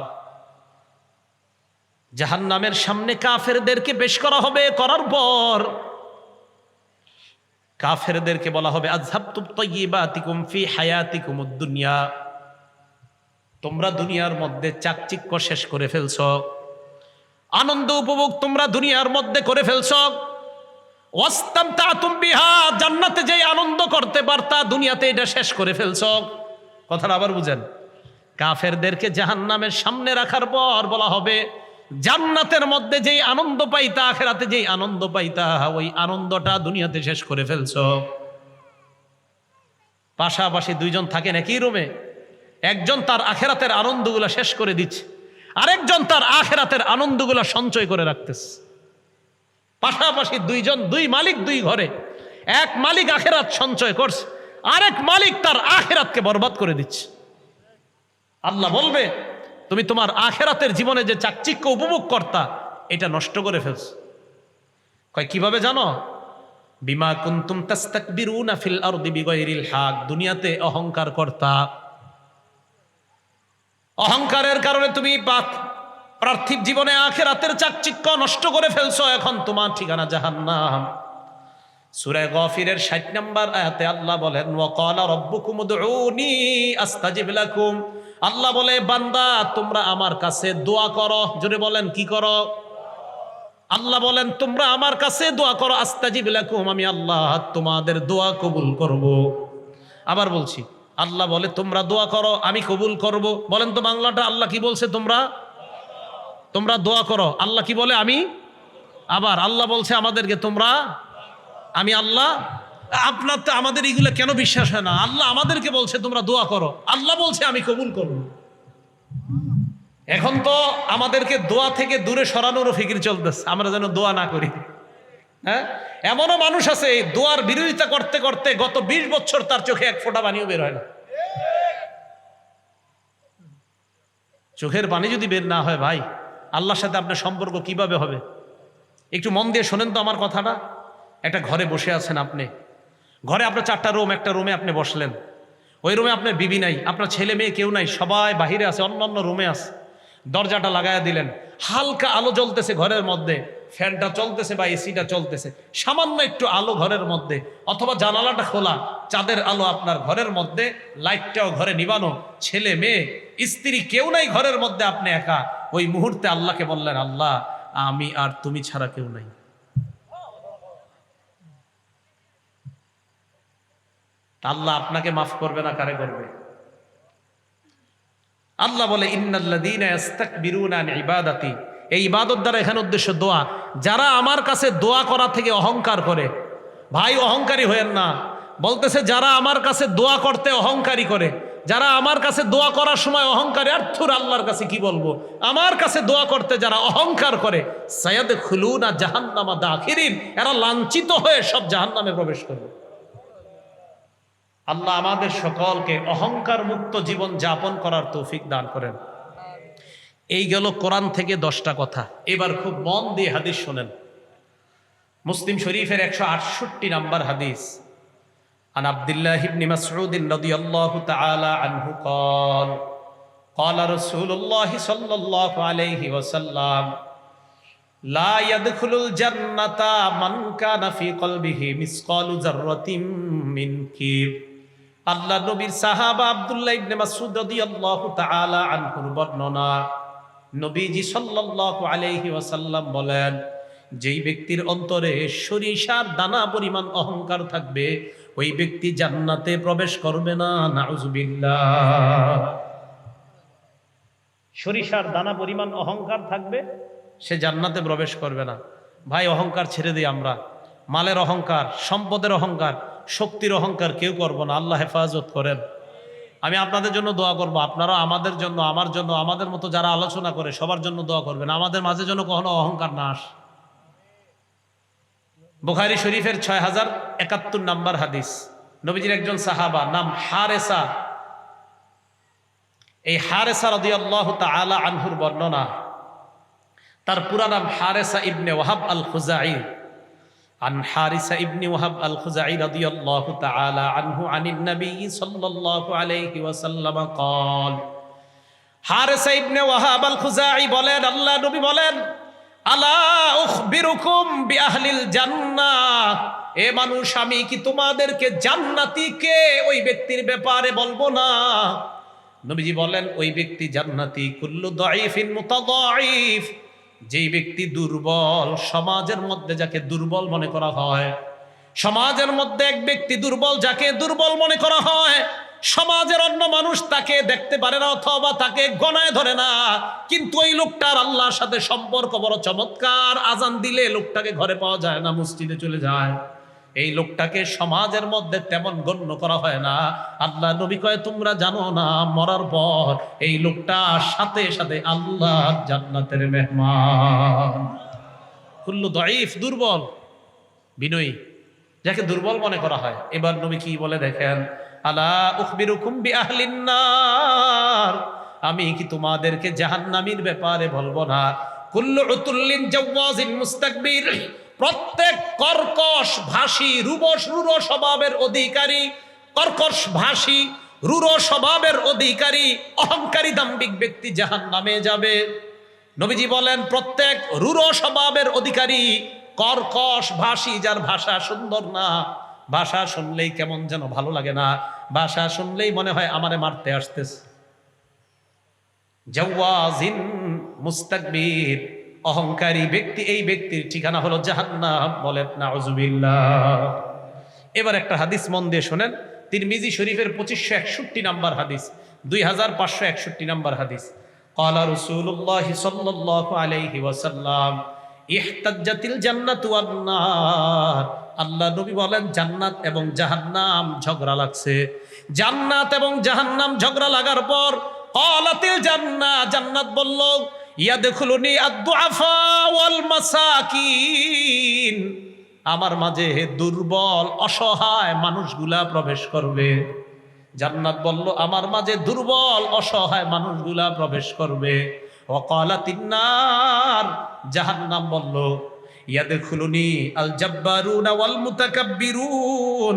Speaker 1: জাহান্নামের সামনে কাফেরদেরকে পেশ করা হবে। করার পর কাফেরদেরকে বলা হবে, আযহাবতুম তাইয়্যিবাতিকুম ফি হায়াতিকুমুদ দুনিয়া, তোমরা দুনিয়ার মধ্যে চাকচিক্য শেষ করে ফেলছো, আনন্দ উপভোগ তোমরা দুনিয়ার মধ্যে করে ফেলছো। ওয়াস্তামতাতুম বিহা, জান্নাতে যেই আনন্দ করতে পারতা দুনিয়াতে এটা শেষ করে ফেলছো। কথাটা আবার বুঝেন। কাফেরদেরকে জাহান্নামের সামনে রাখার পর বলা হবে, জান্নাতের মধ্যে যেই আনন্দ পাইতা, আখিরাতে যেই আনন্দ পাইতা, ওই আনন্দটা দুনিয়াতে শেষ করে ফেলছো। পাশাপাশি দুইজন থাকেন একই রুমে, একজন তার আখিরাতের আনন্দগুলো শেষ করে দিচ্ছে, আরেকজন তার আখিরাতের আনন্দগুলো সঞ্চয় করে রাখতেছে। পাশাপাশি দুই মালিক দুই ঘরে, এক মালিক আখিরাত সঞ্চয় করছে, আরেক মালিক তার আখিরাতকে বরবাদ করে দিচ্ছে। আল্লাহ বলবে, তুমি তোমার আখিরাতের জীবনে যে চাকচিক্য উপভোগ করতা এটা নষ্ট করে ফেলছ। কয় কিভাবে জানো? বিমা কুনতুম তাস্তাকবিরুনা ফিল আরদি বিগাইরিল হক, দুনিয়াতে অহংকার করতা, অহংকারের কারণে তুমি পার্থিব জীবনে আখিরাতের চাকচিক্য নষ্ট করে ফেলছো, এখন তোমার ঠিকানা জাহান্নাম। সূরা গাফিরের 60 নম্বর আয়াতে আল্লাহ বলেন, ওয়া ক্বালা রাব্বুকুম উদউনি আস্তাজিব লাকুম, আল্লাহ বলে, বান্দা তোমরা আমার কাছে দোয়া করো। জোরে বলেন, কি করো? আল্লাহ বলেন, তোমরা আমার কাছে দোয়া করো, আস্তাজিব লাকুম, আমি আল্লাহ তোমাদের দোয়া কবুল করব। আবার বলছি, আল্লাহ বলে তোমরা দোয়া করো, আমি কবুল করব। বলেন তো বাংলাটা, আল্লাহ কি বলছে? তোমরা দোয়া করো, আল্লাহ কি বলে? আমি। আবার আল্লাহ বলছে আমাদেরকে আমি আল্লাহ। আপনার তো আমাদের এইগুলো কেন বিশ্বাস হয় না? আল্লাহ আমাদেরকে বলছে তোমরা দোয়া করো, আল্লাহ বলছে আমি কবুল করব। এখন তো আমাদেরকে দোয়া থেকে দূরে সরানোরও ফিকির চলতেছে, আমরা যেন দোয়া না করি। হ্যাঁ, এমনও মানুষ আছে দোয়ার বিরোধিতা করতে করতে গত 20 বছর তার চোখে এক ফোঁটা পানিও বের হয় না। চোখের পানি যদি বের না হয়, ভাই আল্লাহর সাথে আপনার সম্পর্ক কিভাবে হবে? একটু মন দিয়ে শোনেন তো আমার কথাটা। একটা ঘরে বসে আছেন আপনি, ঘরে আপনার 4টা রুম, একটা রুমে আপনি বসলেন, ওই রুমে আপনার বিবি নাই, আপনার ছেলে মেয়ে কেউ নাই, সবাই বাহিরে আছে, অন্য রুমে আছে। দরজাটা লাগায়া দিলেন, হালকা আলো জ্বলতেছে ঘরের মধ্যে, ফ্যানটা চলতেছে বা এসিটা চলতেছে, সামান্য একটু আলো ঘরের মধ্যে, অথবা জানালাটা খোলা, চাঁদের আলো আপনার ঘরের মধ্যে, লাইটটাও ঘরে নিবানো, ছেলে মেয়ে স্ত্রী কেউ নাই ঘরের মধ্যে, আপনি একা। ওই মুহূর্তে আল্লাহকে বললেন, আল্লাহ আমি আর তুমি ছাড়া কেউ নাই। আল্লাহ আপনাকে মাফ করবে না, কারে করবে? আল্লাহ বলে, ইন্নাল্লাযীনা ইস্তাকবিরুনা আন ইবাদাতি, এই ইবাদত দ্বারা এখানে উদ্দেশ্য দোয়া। যারা আমার কাছে দোয়া করা থেকে অহংকার করে, ভাই অহংকারী হয়েন না। বলতেছে যারা আমার কাছে দোয়া করতে অহংকারী করে, যারা আমার কাছে দোয়া করার সময় অহংকারে, আর থুর আল্লাহর কাছে কি বলবো, আমার কাছে দোয়া করতে যারা অহংকার করে, সায়াদখুলুনা জাহান্নামা দাখিরিন, এরা লাঞ্ছিত হয়ে সব জাহান্নামে প্রবেশ করবে। আল্লাহ আমাদের সকলকে অহংকার মুক্ত জীবন যাপন করার তৌফিক দান করেন। এই গেল কোরআন থেকে 10টা কথা। এবার খুব মন দিয়ে হাদিস শোনেন। মুসলিম শরীফের 168 নম্বর হাদিস। عن عبد الله بن مسعود رضي الله تعالى عنه قال قال رسول الله صلى الله عليه وسلم لا يدخل الجنة من كان في قلبه مثقال ذرة من كبر। আল্লাহ নবীর সাহাবা আব্দুল্লাহ ইবনে মাসউদ রাদিয়াল্লাহু তাআলা আনহুর বর্ণনা। নবীজি সাল্লাল্লাহু আলাইহি ওয়াসাল্লাম বলেন, যেই ব্যক্তির অন্তরে সরিষার দানা পরিমাণ অহংকার থাকবে, ওই ব্যক্তি জান্নাতে প্রবেশ করবে না। নাউজুবিল্লাহ। সরিষার দানা পরিমাণ অহংকার থাকবে, সে জান্নাতে প্রবেশ করবে না। ভাই, অহংকার ছেড়ে দিই আমরা। মালের অহংকার, সম্পদের অহংকার, শক্তির অহংকার কেউ করবো না। আল্লাহ হেফাজত করেন। আমি আপনাদের জন্য দোয়া করব, আপনারা আমাদের জন্য, আমার জন্য, আমাদের মতো যারা আলোচনা করে সবার জন্য দোয়া করবেন। আমাদের মাঝে যেন কখনো অহংকার না আসে। বুখারী শরীফের 6071 নম্বর হাদিস। নবীজির একজন সাহাবা, নাম হারেসা। এই হারেসা রাদিয়াল্লাহু তাআলা আনহুর বর্ণনা। তার পুরা নাম হারেসা ইবনে ওয়াহাব আল খুজাই। عن حارثة ابن وهب الخزاعي رضي الله تعالى عنه عن النبي صلى الله عليه وسلم قال। হারেসা ইবনে ওয়াহাব আল খুজাই বলেন, আল্লাহ নবী বলেন, আলা উখবিরুকুম বিআহলিল জান্নাহ, এ মানুষ, আমি কি তোমাদেরকে জান্নাতি কে ওই ব্যক্তির ব্যাপারে বলবো না? নবীজি বলেন, ওই ব্যক্তি জান্নাতি কুল্লু দাঈফিন মুতাদাঈফ, যেই ব্যক্তি দুর্বল, সমাজের মধ্যে যাকে দুর্বল মনে করা হয়, সমাজের মধ্যে এক ব্যক্তি দুর্বল, যাকে দুর্বল মনে করা হয়, সমাজের অন্য মানুষ তাকে দেখতে পারে না অথবা তাকে গণায় ধরে না, কিন্তু ওই লোকটার আল্লাহর সাথে সম্পর্ক বড় চমৎকার। আজান দিলে লোকটাকে ঘরে পাওয়া যায় না, মসজিদে চলে যায়। এই লোকটাকে সমাজের মধ্যে তেমন গণ্য করা হয় না। আল্লাহ নবী কয়, তোমরা জানো না, মরার পর এই লোকটা সাথে সাথে আল্লাহ জান্নাতের মেহমান। কুল্লু দাঈফ, দুর্বল, বিনয়ী, যাকে দুর্বল মনে করা হয়। এবার নবী কি বলে দেখেন, আলা উখবিরুকুম বিআহলিন নার, আমি কি তোমাদেরকে জাহান্নামীর ব্যাপারে বলবো না? কুল্লু উতুল্লিন জাওয়াজিন মুস্তাকবির, প্রত্যেক কর্কশ ভাষী, রূঢ় স্বভাবের অধিকারী, কর্কশ ভাষী, রূঢ় স্বভাবের অধিকারী, অহংকারী দাম্ভিক ব্যক্তি জাহান্নামে যাবে। নবীজি বলেন, প্রত্যেক রূঢ় স্বভাবের অধিকারী, কর্কশ ভাষী, যার ভাষা সুন্দর না, ভাষা শুনলেই কেমন যেন ভালো লাগে না, ভাষা শুনলেই মনে হয় আমারে মারতে আসতেছে। জাওয়াজিন মুস্তাকবির, অহংকারী ব্যক্তি, এই ব্যক্তির ঠিকানা হলো জাহান্নাম। বলেন নাউজুবিল্লাহ। এবার একটা হাদিস মন দিয়ে শোনেন। তিরমিজি শরীফের 2561 নম্বর হাদিস, 2561 নম্বর হাদিস। ক্বালা রাসূলুল্লাহ সাল্লাল্লাহু আলাইহি ওয়াসাল্লাম ইহতাজ্জাতিল জান্নাতু ওয়ান নার, আল্লাহ নবী বলেন, জান্নাত এবং জাহান্নাম ঝগড়া লাগছে। জান্নাত এবং জাহান্নাম ঝগড়া লাগার পর ক্বালাতিল জান্নাহ, জান্নাত বলল, ইয়াদখুলুনি আদ-দুআফা ওয়াল মাসাকিন, আমার মাঝে দুর্বল অসহায় মানুষগুলা প্রবেশ করবে। জান্নাত বলল, আমার মাঝে দুর্বল অসহায় মানুষগুলা প্রবেশ করবে। ওয়াকালাতিন নার, জাহান্নাম বলল, ইয়াদখুলুনি আল জাব্বারুনা ওয়াল মুতাকাব্বিরুন,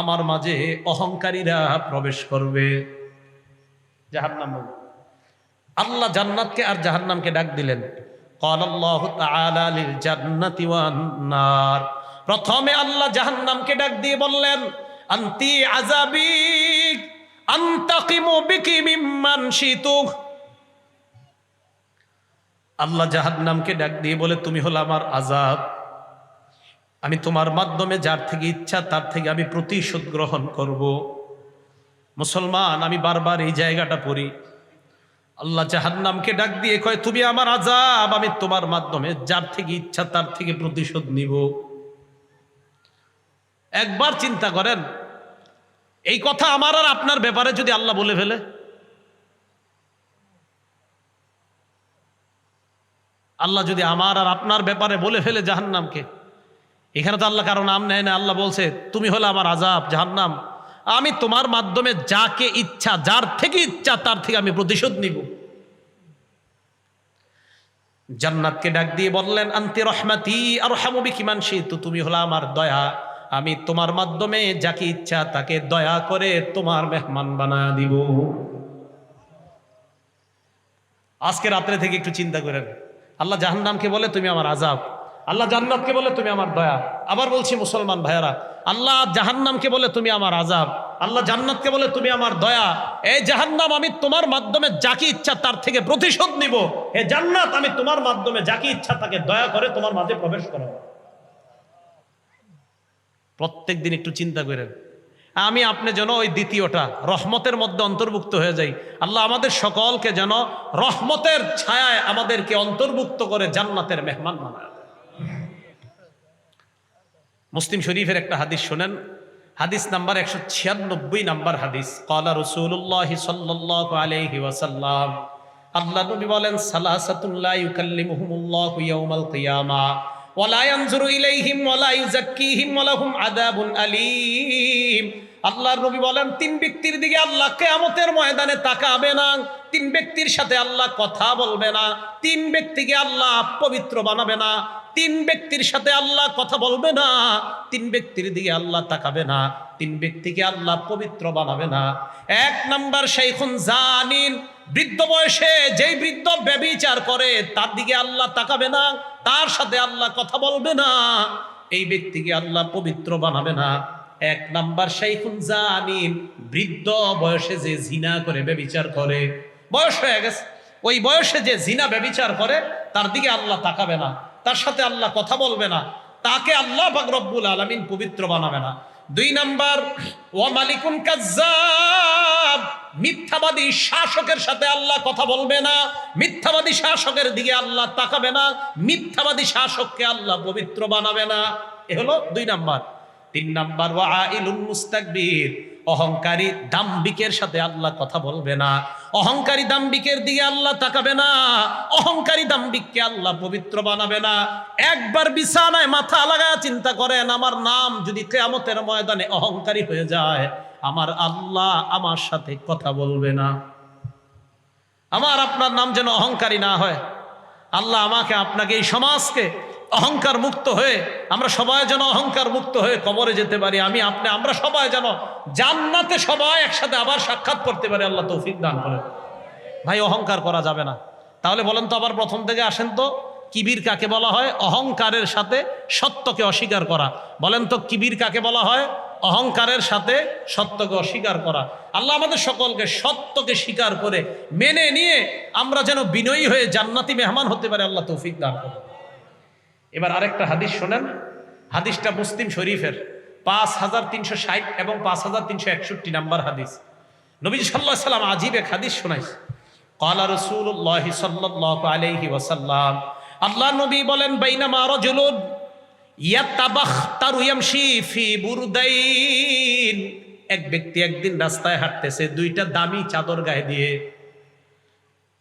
Speaker 1: আমার মাঝে অহংকারীরা প্রবেশ করবে। জাহান্নাম। আল্লাহ জান্নাতকে আর জাহান্নামকে ডাক দিলেন। ক্বালাল্লাহু তাআলা লিল জান্নাতি ওয়ান নার, প্রথমে আল্লাহ জাহান্নামকে ডাক দিয়ে বললেন, আনতি আযাবি আনতাকিমু বিকি মিম্মান শিতু। আল্লাহ জাহান্নামকে ডাক দিয়ে বলে, তুমি হলো আমার আযাব, আমি তোমার মাধ্যমে যার থেকে ইচ্ছা তার থেকে আমি প্রতিশোধ গ্রহণ করব। মুসলমান, আমি বারবার এই জায়গাটা পড়ি। আল্লাহ জাহান্নামকে ডাক দিয়ে কয়, তুমি আমার আযাব, আমি তোমার মাধ্যমে যার থেকে ইচ্ছা তার থেকে প্রতিশোধ নিব। একবার চিন্তা করেন, এই কথা আমার আর আপনার ব্যাপারে যদি আল্লাহ বলে ফেলে, আল্লাহ যদি আমার আর আপনার ব্যাপারে বলে ফেলে জাহান্নামকে, এখানে তো আল্লাহ কারো নাম নেয় না। আল্লাহ বলছে তুমি হলে আমার আযাব জাহান্নাম, আমি তোমার মাধ্যমে যাকে ইচ্ছা, যার থেকে ইচ্ছা তার থেকে আমি প্রতিশোধ নিব। জান্নাতকে ডাক দিয়ে বললেন আনতি রহমাতি আরহামু বিকি মান শিতু, তুমি হলো আমার দয়া, আমি তোমার মাধ্যমে যাকে ইচ্ছা তাকে দয়া করে তোমার মেহমান বানায় দিব। আজকে রাত্রে থেকে একটু চিন্তা করেন, আল্লাহ জাহান্নামকে বলে তুমি আমার আযাব, আল্লাহ জান্নাতকে বলে তুমি আমার দয়া। আবার বলছি মুসলমান ভাইয়েরা, আল্লাহ জাহান্নামকে বলে তুমি আমার আযাব, আল্লাহ জান্নাতকে বলে তুমি আমার দয়া। এই জাহান্নাম আমি তোমার মাধ্যমে যাকে ইচ্ছা তার থেকে প্রতিশোধ নিব, এই জান্নাত আমি তোমার মাধ্যমে যাকে ইচ্ছা তাকে দয়া করে তোমার মাঝে প্রবেশ করাবো। প্রত্যেক দিন একটু চিন্তা করেন, আমি আপনি যেন ওই দ্বিতীয়টা রহমতের মধ্যে অন্তর্ভুক্ত হয়ে যাই। আল্লাহ আমাদের সকলকে যেন রহমতের ছায়ায় আমাদেরকে অন্তর্ভুক্ত করে জান্নাতের মেহমান বানায়। মুসলিম শরীফের একটা হাদিস শোনেন, হাদিস নাম্বার 196 নাম্বার হাদিস। ক্বালা রাসূলুল্লাহ সাল্লাল্লাহু আলাইহি ওয়াসাল্লাম, আল্লাহ নবী বলেন সালাসাতুন লা ইউকাল্লিমুহুমুল্লাহু ইয়াউমাল কিয়ামা ওয়া লা ইয়ানজুরু ইলাইহিম ওয়া লা ইউযাক্কিহিম ওয়া লাহুম আযাবুন আলীম। আল্লাহর নবী বলেন তিন ব্যক্তির দিকে আল্লাহ কিয়ামতের ময়দানে তাকাবে না, তিন ব্যক্তির সাথে আল্লাহ কথা বলবে না, তিন ব্যক্তিকে আল্লাহ পবিত্র বানাবে না, তিন ব্যক্তির সাথে আল্লাহ কথা বলবে না, তিন ব্যক্তির দিকে আল্লাহ তাকাবে না, তিন ব্যক্তিকে আল্লাহ পবিত্র বানাবে না। এক নাম্বার শাইখুন জানিন, বৃদ্ধ বয়সে যেই বৃদ্ধ ব্যভিচার করে তার দিকে আল্লাহ তাকাবে না, তার সাথে আল্লাহ কথা বলবে না, এই ব্যক্তিকে আল্লাহ পবিত্র বানাবে না। এক নাম্বার শাইখুন জানিন, বৃদ্ধ বয়সে যে জিনা করে ব্যভিচার করে, বয়স হয়ে গেছে, ওই বয়সে যে জিনা ব্যভিচার করে তার দিকে আল্লাহ তাকাবে না, তার সাথে আল্লাহ কথা বলবে না, তাকে আল্লাহ পাক রব্বুল আলামিন পবিত্র বানাবে না। দুই নাম্বার ওয়া মালিকুন কাজ্জাব, মিথ্যাবাদী শাসকের সাথে আল্লাহ কথা বলবে না, মিথ্যাবাদী শাসকের দিকে আল্লাহ তাকাবে না, মিথ্যাবাদী শাসককে আল্লাহ পবিত্র বানাবে না। এ হলো দুই নাম্বার। তিন নাম্বার ওয়া আইলুন মুস্তাকবির, অহংকারী দাম্ভিকের সাথে আল্লাহ কথা বলবে না, অহংকারী দাম্ভিকের দিকে আল্লাহ তাকাবে না, অহংকারী দাম্ভিককে আল্লাহ পবিত্র বানাবে না। একবার বিছানায় মাথা লাগায় চিন্তা করেন, আমার নাম যদি কিয়ামতের ময়দানে অহংকারী হয়ে যায়, আমার আল্লাহ আমার সাথে কথা বলবে না। আমার আপনার নাম যেন অহংকারী না হয়। আল্লাহ আমাকে আপনাকে এই সমাজকে অহংকার মুক্ত হয়ে, আমরা সবাই যেন অহংকার মুক্ত হয়ে কবরে যেতে পারি। আমি আপনি আমরা সবাই যেন জান্নাতে সবাই একসাথে আবার সাক্ষাৎ করতে পারি। আল্লাহ তৌফিক দান করেন। ভাই অহংকার করা যাবে না। তাহলে বলেন তো আবার প্রথম থেকে আসেন তো, কিবির কাকে বলা হয়? অহংকারের সাথে সত্যকে অস্বীকার করা। বলেন তো কিবির কাকে বলা হয়? অহংকারের সাথে সত্যকে অস্বীকার করা। আল্লাহ আমাদের সকলকে সত্যকে স্বীকার করে মেনে নিয়ে আমরা যেন বিনয়ী হয়ে জান্নাতি মেহমান হতে পারে। আল্লাহ তৌফিক দান করেন। এবার আরেকটা হাদিস শোনেন, হাদিসটা মুসলিম শরীফের 5360 এবং 5361 নাম্বার হাদিস। নবী সাল্লাল্লাহু আলাইহি ওয়াসাল্লাম আজীব এক হাদিস শোনাইছে। ক্বালা রাসূলুল্লাহ সাল্লাল্লাহু আলাইহি ওয়াসাল্লাম, আল্লাহ নবী বলেন বাইনামা রাজুলুন ইয়াতাবাখতারু ইয়ামশি ফি বুরদাইন, এক ব্যক্তি একদিন রাস্তায় হাঁটতেছে দুইটা দামি চাদর গায়ে দিয়ে।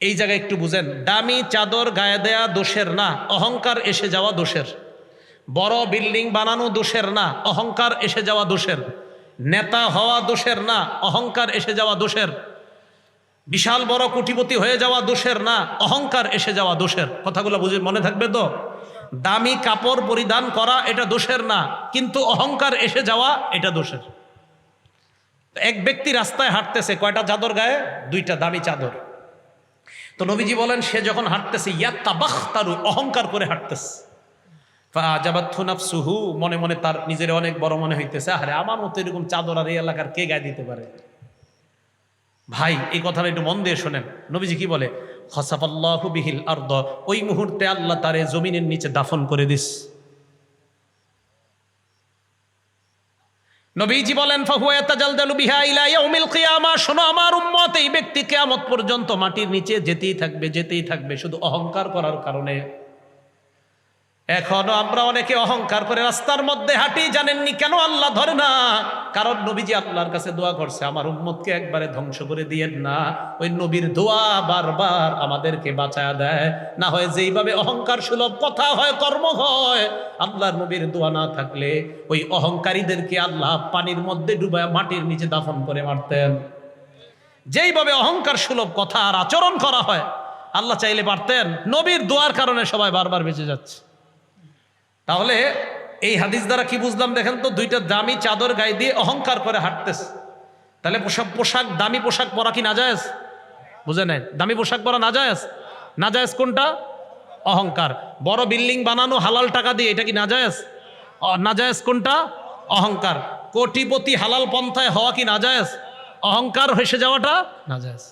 Speaker 1: এই জায়গায় একটু বুঝেন, দামি চাদর গায়ে দেয়া দোষের না, অহংকার এসে যাওয়া দোষের। বড় বিল্ডিং বানানো দোষের না, অহংকার এসে যাওয়া দোষের। নেতা হওয়া দোষের না, অহংকার এসে যাওয়া দোষের। বিশাল বড় কোটিপতি হয়ে যাওয়া দোষের না, অহংকার এসে যাওয়া দোষের। কথাগুলো বুঝে মনে থাকবে তো? দামি কাপড় পরিধান করা এটা দোষের না, কিন্তু অহংকার এসে যাওয়া এটা দোষের। এক ব্যক্তি রাস্তায় হাঁটতেছে, কয়টা চাদর গায়ে? দুইটা দামি চাদর। তো নবীজি বলেন সে যখন হাঁটতেছে ইয়াতাবাখতারু, অহংকার করে হাঁটতেছে। ফাআজাবাতহু নাফসুহু, মনে মনে তার নিজের অনেক বড় মনে হইতেছে, আরে আমার মতো এরকম চাদর আর এই এলাকার কে গায়ে দিতে পারে? ভাই এই কথাটা একটু মন দিয়ে শোনেন। নবীজি কি বলে? খাসাফাল্লাহু বিহিল আরদ, ওই মুহূর্তে আল্লাহ তারে জমিনের নিচে দাফন করে দিস। নবীজি বলেন ফাহুয়া ইয়াতাজালজালু বিহা ইলা ইয়াউমিল কিয়ামা, শোনো আমার উম্মত, এই ব্যক্তি কিয়ামত পর্যন্ত মাটির নিচে যেতেই থাকবে, যেতেই থাকবে, শুধু অহংকার করার কারণে। এখনো আমরা অনেকে অহংকার করে রাস্তার মধ্যে হাঁটি, জানেননি কেন আল্লাহ ধরে না? কারণ নবীজি আল্লাহর কাছে দোয়া করছে, আমার উম্মতকে একবারে ধ্বংস করে দিয়েন না। ওই নবীর দোয়া বারবার আমাদেরকে বাঁচায় দেয়। না হয় যেইভাবে অহংকার সুলভ কথা হয়, কর্ম হয়, আল্লাহর নবীর দোয়া না থাকলে ওই অহংকারীদেরকে আল্লাহ পানির মধ্যে ডুবায় মাটির নিচে দাফন করে মারতেন। যেইভাবে অহংকার সুলভ কথা আর আচরণ করা হয়, আল্লাহ চাইলে পারতেন। নবীর দোয়ার কারণে সবাই বারবার বেঁচে যাচ্ছে। তাহলে এই হাদিস দ্বারা কি বুঝলাম দেখেন তো? দুইটা দামি চাদর গায়ে দিয়ে অহংকার করে হাঁটতেছে। তাহলে পোশাক দামি পোশাক পরা কি নাজায়েজ? বুঝে নেন, দামি পোশাক পরা নাজায়েজ। নাজায়েজ কোনটা? অহংকার। বড় বিল্ডিং বানানো হালাল টাকা দিয়ে, এটা কি নাজায়েজ? নাজায়েজ কোনটা? অহংকার। কোটিপতি হালাল পন্থায় হওয়া কি নাজায়েজ? অহংকার হেসে যাওয়াটা নাজায়েজ।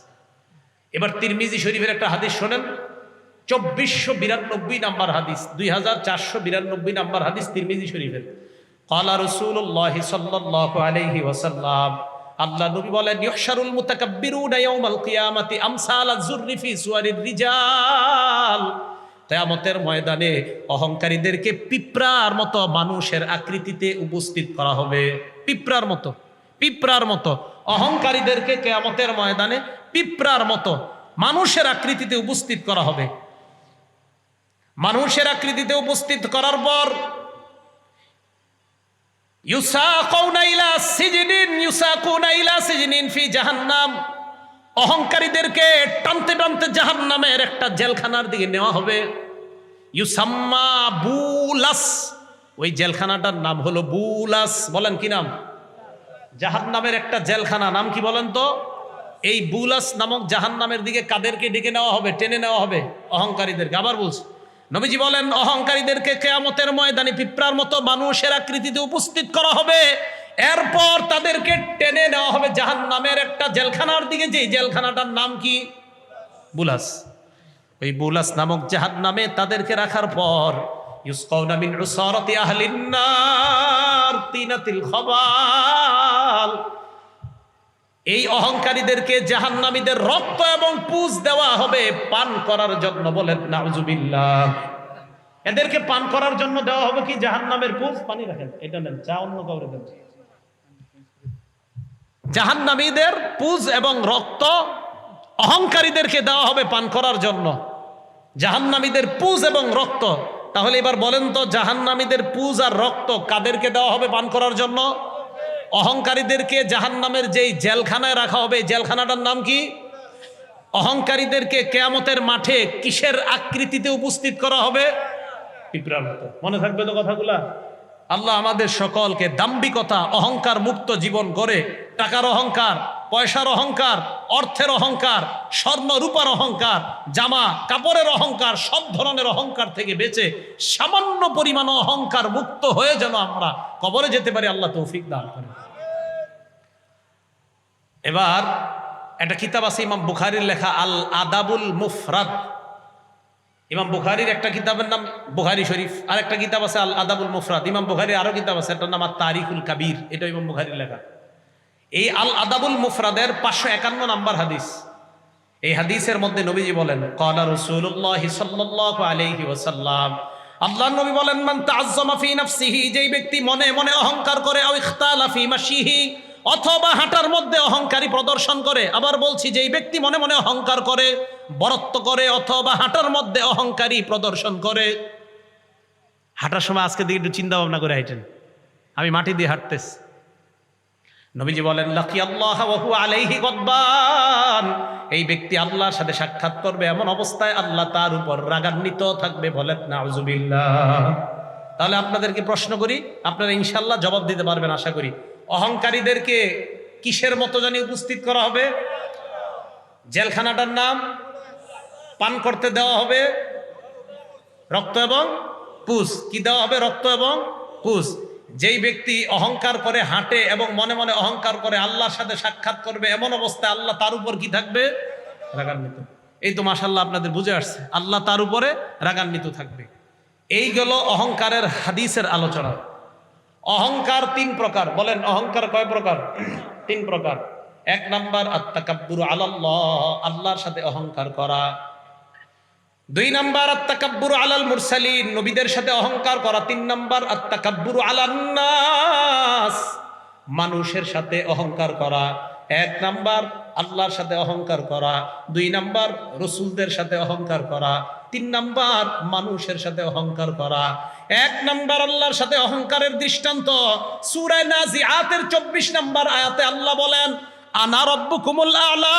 Speaker 1: এবার তিরমিজি শরীফের একটা হাদিস শোনেন, 2492 নাম্বার হাদিস, 2492 নাম্বার হাদিস তিরমিজি শরীফের। ক্বালা রাসূলুল্লাহ সাল্লাল্লাহু আলাইহি ওয়াসাল্লাম, আল্লাহ নবী বলেন, ইহশারুল মুতাকাব্বিরুনা ইয়াউমাল কিয়ামাতি আমসাল আয-যুররি ফি সুওয়ারির রিজাল। কিয়ামতের ময়দানে অহংকারীদেরকে পিঁপড়ার মতো মানুষের আকৃতিতে উপস্থিত করা হবে। পিঁপড়ার মতো, পিঁপড়ার মতো অহংকারীদেরকে কিয়ামতের ময়দানে পিঁপড়ার মতো মানুষের আকৃতিতে উপস্থিত করা হবে। মানুষের আকৃতিতে উপস্থিত করার পর ইউসাকুনা ইলা সিজনিন ফি জাহান্নাম, অহংকারীদেরকে টানতে টানতে জাহান্নামের একটা জেলখানার দিকে নেওয়া হবে। ইউসাম্মা বুলাস, ওই জেলখানাটার নাম হলো বুলাস। বলেন কি নাম? জাহান্নামের একটা জেলখানা, নাম কি বলেন তো? এই বুলাস নামক জাহান্নামের দিকে কাদেরকে ডেকে নেওয়া হবে? টেনে নেওয়া হবে অহংকারীদেরকে। আবার বলছি, নবীজি বলেন অহংকারীদেরকে কিয়ামতের ময়দানে পিঁপড়ার মতো মানুষের আকৃতিতে উপস্থিত করা হবে। এরপর তাদেরকে টেনে নেওয়া হবে জাহান্নামের একটা জেলখানার দিকে, যে জেলখানাটার নাম কি? বুলাস। ওই বুলাস নামক জাহান্নামে তাদেরকে রাখার পর ইউসকাউনা মিন উসারাতি আহলিন নার তিনাতিল খাবাল, এই অহংকারীদেরকে জাহান্নামীদের রক্ত এবং পুজ দেওয়া হবে পান করার জন্য। বলেন নাউজুবিল্লাহ। এদেরকে পান করার জন্য দেওয়া হবে কি? জাহান্নামের পুজ। পানি রাখেন, এটা নেন, চা অন্য কাউরে দেন। জাহান্নামীদের পুজ এবং রক্ত অহংকারীদেরকে দেওয়া হবে পান করার জন্য। জাহান্নামীদের পুজ এবং রক্ত। তাহলে এবার বলেন তো, জাহান্নামীদের পুজ আর রক্ত কাদেরকে দেওয়া হবে পান করার জন্য? অহংকারীদেরকে জাহান্নামের যেই জেলখানায় রাখা হবে, জেলখানাটার নাম কি? অহংকারীদেরকে কিয়ামতের মাঠে কিসের আকৃতিতে উপস্থিত করা হবে? পিঁপড়ার মতো। মনে থাকবে তো কথাগুলা? আল্লাহ আমাদের সকলকে দাম্ভিকতা, অহংকার মুক্ত জীবন গড়ে, টাকার অহংকার, পয়সার অহংকার, অর্থের অহংকার, স্বর্ণ রূপার অহংকার, জামা কাপড়ের অহংকার, সব ধরনের অহংকার থেকে বেঁচে সামান্য পরিমাণ অহংকার মুক্ত হয়ে যেন আমরা কবরে যেতে পারি, আল্লাহ তৌফিক দান করেন। এবার একটা কিতাব আছে ইমাম বুখারীর লেখা, আল আদাবুল মুফরাদ। ইমাম বুখারীর একটা কিতাবের নাম বুখারী শরীফ, আর একটা কিতাব আছে আল আদাবুল মুফরাদ। ইমাম বুখারীর আরো কিতাব আছে, এটার নাম তারিখুল কাবীর, এটা ইমাম বুখারীর লেখা। এই আল আদাবুল মুফরাদের 551 নাম্বার হাদিস। এই হাদিসের মধ্যে নবীজি বলেন, ক্বালা রাসূলুল্লাহ সাল্লাল্লাহু আলাইহি ওয়াসাল্লাম, আল্লাহর নবী বলেন, মান তাআজ্জামা ফি নাফসিহি, যেই ব্যক্তি মনে মনে অহংকার করে, আও ইখতালা ফি মাশিহি, অথবা হাঁটার মধ্যে অহংকারী প্রদর্শন করে। আবার বলছি, যেই ব্যক্তি মনে মনে অহংকার করে, বরত্ব করে, অথবা হাঁটার মধ্যে অহংকারী প্রদর্শন করে। হাঁটার সময় আজকে দিকে একটু চিন্তা ভাবনা করে হাঁটেন, আমি মাটি দিয়ে হাঁটতেছি। নবীজি বলেন, লাকিয়াল্লাহ ওয়া হুয়া আলাইহি গদবান, এই ব্যক্তি আল্লাহর সাথে সাক্ষাৎ করবে, এমন অবস্থায় আল্লাহ তার উপর রাগান্বিত থাকবে। বলেন নাউজুবিল্লাহ। তাহলে আপনাদেরকে প্রশ্ন করি, আপনারা ইনশাআল্লাহ জবাব দিতে পারবেন আশা করি। অহংকারীদেরকে কিসের মতো জানি উপস্থিত করা হবে? জেলখানাটার নাম? পান করতে দেওয়া হবে রক্ত এবং পুজ। কি দেওয়া হবে? রক্ত এবং পুজ। যেই ব্যক্তি অহংকার করে হাঁটে এবং মনে মনে অহংকার করে আল্লাহর সাথে সাক্ষাৎ করবে, এমন অবস্থায় আল্লাহ তার উপর কি থাকবে? রাগান্বিত। এই তো মাশাআল্লাহ আপনাদের বুঝে আসছে, আল্লাহ তার উপরে রাগান্বিত থাকবে। এই গেল অহংকারের হাদিসের আলোচনা। অহংকার 3 প্রকার। বলেন অহংকার কয় প্রকার? 3 প্রকার। 1 নাম্বার আত-তাকাব্বুরু আলাল্লাহ, আল্লাহর সাথে অহংকার করা। 2 নাম্বার আত-তাকাব্বুরু আলাল মুরসালিন, নবীদের সাথে অহংকার করা। 3 নাম্বার আত-তাকাব্বুরু আলান নাস, মানুষের সাথে অহংকার করা। 1 নাম্বার আল্লাহর সাথে অহংকার করা, 2 নাম্বার রাসূলদের সাথে অহংকার করা, 3 নাম্বার মানুষের সাথে অহংকার করা। 1 নাম্বার আল্লাহর সাথে অহংকারের দৃষ্টান্ত সূরা নাজিআতের 24 নাম্বার আয়াতে আল্লাহ বলেন, আনা রব্বুকুমুল আ'লা।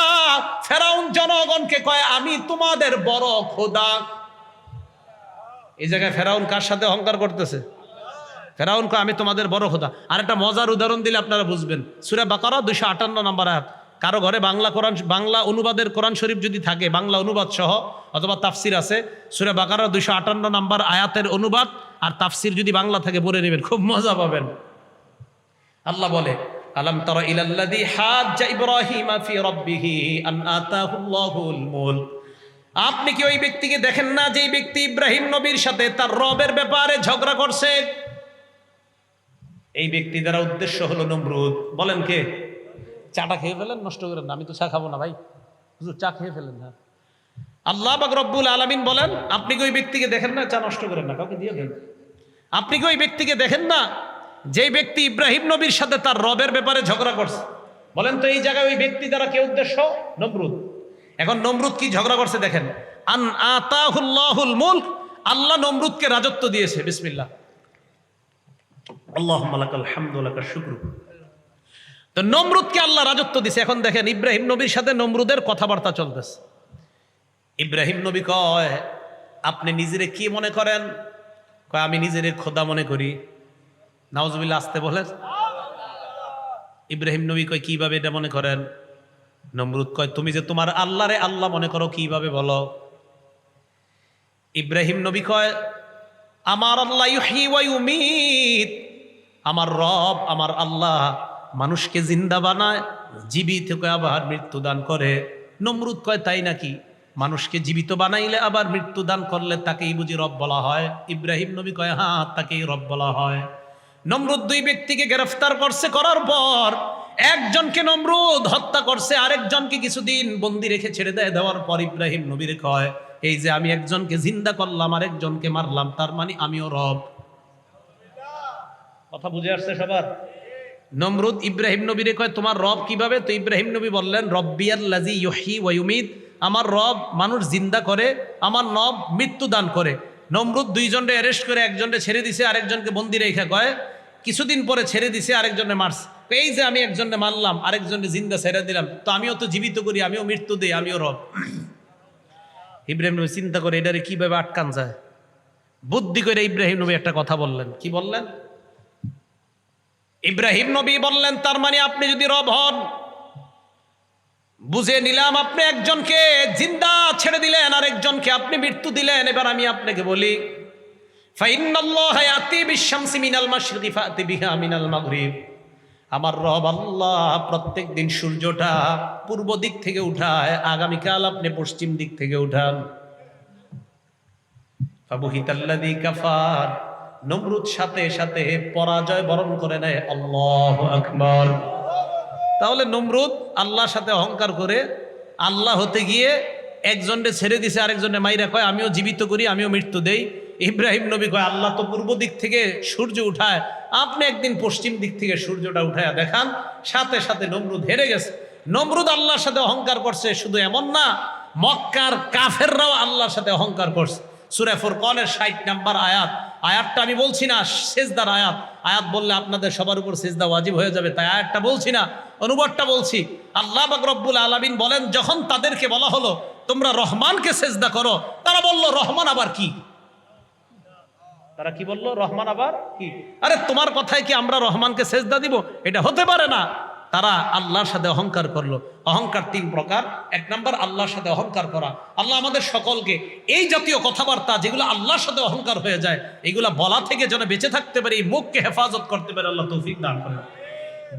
Speaker 1: ফেরাউন জনগণকে কয় আমি তোমাদের বড় খোদা। এই জায়গায় ফেরাউন কার সাথে অহংকার করতেছে? ফেরাউন কয় আমি তোমাদের বড় খোদা। আর একটা মজার উদাহরণ দিলে আপনারা বুঝবেন। সূরা বাকারা 258 নম্বর আয়াত। কারো ঘরে বাংলা অনুবাদের কোরআন শরীফ যদি থাকে, বাংলা অনুবাদ সহ অথবা তাফসির আছে, সূরা বাকারা 258 নম্বর আয়াতের অনুবাদ আর তাফসির যদি বাংলা থাকে পড়ে নেবেন, খুব মজা পাবেন। আল্লাহ বলে, আলাম তারা ইলাল্লাযী হাজ্জা ইব্রাহিমা ফি রাব্বিহি আন আতাহুল্লাহুল মুলক। আপনি কি ওই ব্যক্তিকে দেখেন না যে ব্যক্তি ইব্রাহিম নবীর সাথে তার রবের ব্যাপারে ঝগড়া করছে? এই ব্যক্তি দ্বারা উদ্দেশ্য হলো নমরুদ। বলেন কে? চাটা খেয়ে ফেলেন, নষ্ট করেন না। আমি তো চা খাবো না ভাই, হুজুর চা খেয়ে ফেলেন না। আল্লাহ পাক রব্বুল আলামিন বলেন, আপনি কি ওই ব্যক্তিকে দেখেন না? চা নষ্ট করেন না, কাউকে দিয়ে দেন। আপনি কি ওই ব্যক্তিকে দেখেন না যেই ব্যক্তি ইব্রাহিম নবীর সাথে তার রবের ব্যাপারে ঝগড়া করছে? বলেন তো এই জায়গায় ওই ব্যক্তি দ্বারা কে উদ্দেশ্য? নমরুদ। এখন নমরুদ কি ঝগড়া করছে দেখেন। আন আতাহুল্লাহুল মুলক, আল্লাহ নমরুদকে রাজত্ব দিয়েছে। বিসমিল্লাহ, আল্লাহুম্মা লাকাল হামদু ওয়া লাকাশ শুকরু। তো নমরুদকে আল্লাহ রাজত্ব দিয়েছে। এখন দেখেন ইব্রাহিম নবীর সাথে নমরুদের কথাবার্তা চলতেছে। ইব্রাহিম নবী কয়, আপনি নিজেরে কি মনে করেন? কয় আমি নিজেরে খোদা মনে করি। নাউজুবিল্লাহ, আসতে বলেন। ইব্রাহিম নবী কয় কিভাবে এটা মনে করেন? নমরুদ কয় তুমি যে তোমার আল্লাহরে আল্লাহ মনে করো, কিভাবে বলো? ইব্রাহিম নবী কয় আমার আল্লাহ ইউহয়ী ওয়া ইউমীত, আমার রব আমার আল্লাহ মানুষকে জিন্দা বানায়, জীবিত করে আবার মৃত্যু দান করে। নমরুদ কয় তাই নাকি? মানুষকে জীবিত বানাইলে আবার মৃত্যু দান করলে তাকেই বুঝি রব বলা হয়? ইব্রাহিম নবী কয় হ্যাঁ, তাকেই রব বলা হয়। নমরুদ 2 ব্যক্তিকে গ্রেফতার করছে, করার পর একজনকে নমরুদ হত্যা করছে, আরেকজনকে কিছুদিন বন্দি রেখে ছেড়ে দেওয়ার পর ইব্রাহিম নবীর কয় এই যে আমি একজনকে জিন্দা করলাম আরেকজনকে মারলাম, তার মানে আমিও রব। কথা বুঝে আসছে সবার? নমরুদ ইব্রাহিম নবীরে কয় তোমার রব কিভাবে? তো ইব্রাহিম নবী বললেন রব্বিয়াল্লাযী ইউহয়ী ওয়া ইউমীত, আমার রব মানুষ জিন্দা করে, আমার রব মৃত্যু দান করে। নমরুদ 2 জনকে অ্যারেস্ট করে একজনকে ছেড়ে দিছে, আরেকজনকে বন্দি রেখে কয় কিছুদিন পরে ছেড়ে দিছে, আরেকজনে মারছে। এই যে আমি একজনকে মারলাম আরেকজনকে জিন্দা ছেড়ে দিলাম, তো আমিও তো জীবিত করি, আমিও মৃত্যু দিই, আমিও রব। ইব্রাহিম নবী চিন্তা করে এটারে কিভাবে আটকান যায়। বুদ্ধি করে ইব্রাহিম নবী একটা কথা বললেন। কি বললেন? ইব্রাহিম নবী বললেন তার মানে আপনি যদি রব হন, বুঝে নিলাম আপনি একজনকে জিন্দা ছেড়ে দিলেন আর একজনকে আপনি মৃত্যু দিলেন। এবার আমি আপনাকে বলি ফাইন্নাল্লাহা ইয়াতি বিশ-শামসি মিনাল মাশরিকি ফাতি বিহা মিনাল মাগরিব, আমার রব আল্লাহ প্রত্যেক দিন সূর্যটা পূর্ব দিক থেকে উঠায়, আগামীকাল আপনি পশ্চিম দিক থেকে উঠান। ফাবুহিতাল্লাযী কাফার, নমরুদ সাথে সাথে পরাজয় বরণ করে নেয়। আল্লাহু আকবার। তাহলে নমরুদ আল্লাহর সাথে অহংকার করে আল্লাহ হতে গিয়ে একজনকে ছেড়ে দিছে, আরেকজনে মাইরা কয় আমিও জীবিত করি, আমিও মৃত্যু দেই। ইব্রাহিম নবী কয় আল্লাহ তো পূর্ব দিক থেকে সূর্য উঠায়, আপনি একদিন পশ্চিম দিক থেকে সূর্যটা উঠায় দেখান। সাথে সাথে নমরুদ হেরে গেছে। নমরুদ আল্লাহর সাথে অহংকার করছে, শুধু এমন না, মক্কার কাফেররাও আল্লাহর সাথে অহংকার করছে। সূরা ফুরকানের 60 নম্বর আয়াত, আয়াতটা আমি বলছি না সেজদার আয়াত, আয়াত বললে আপনাদের সবার উপর সেজদা ওয়াজিব হয়ে যাবে, তাই আয়াতটা বলছি না, অনুবাদটা বলছি। আল্লাহ পাক রব্বুল আলামিন বলেন যখন তাদেরকে বলা হলো তোমরা রহমানকে সেজদা করো, তারা বলল রহমান আবার কি? তারা কি বলল? রহমান আবার কি? আরে তোমার কথায় কি আমরা রহমানকে সেজদা দিব? এটা হতে পারে না। তারা আল্লাহর সাথে অহংকার করলো। অহংকার 3 প্রকার। 1 নাম্বার আল্লাহর সাথে অহংকার করা। আল্লাহ আমাদের সকলকে এই জাতীয় কথাবার্তা যেগুলো আল্লাহর সাথে অহংকার হয়ে যায় এগুলা বলা থেকে যেন বেঁচে থাকতে পারি, মুখকে হেফাজত করতে পারে, আল্লাহ তৌফিক দান করেন।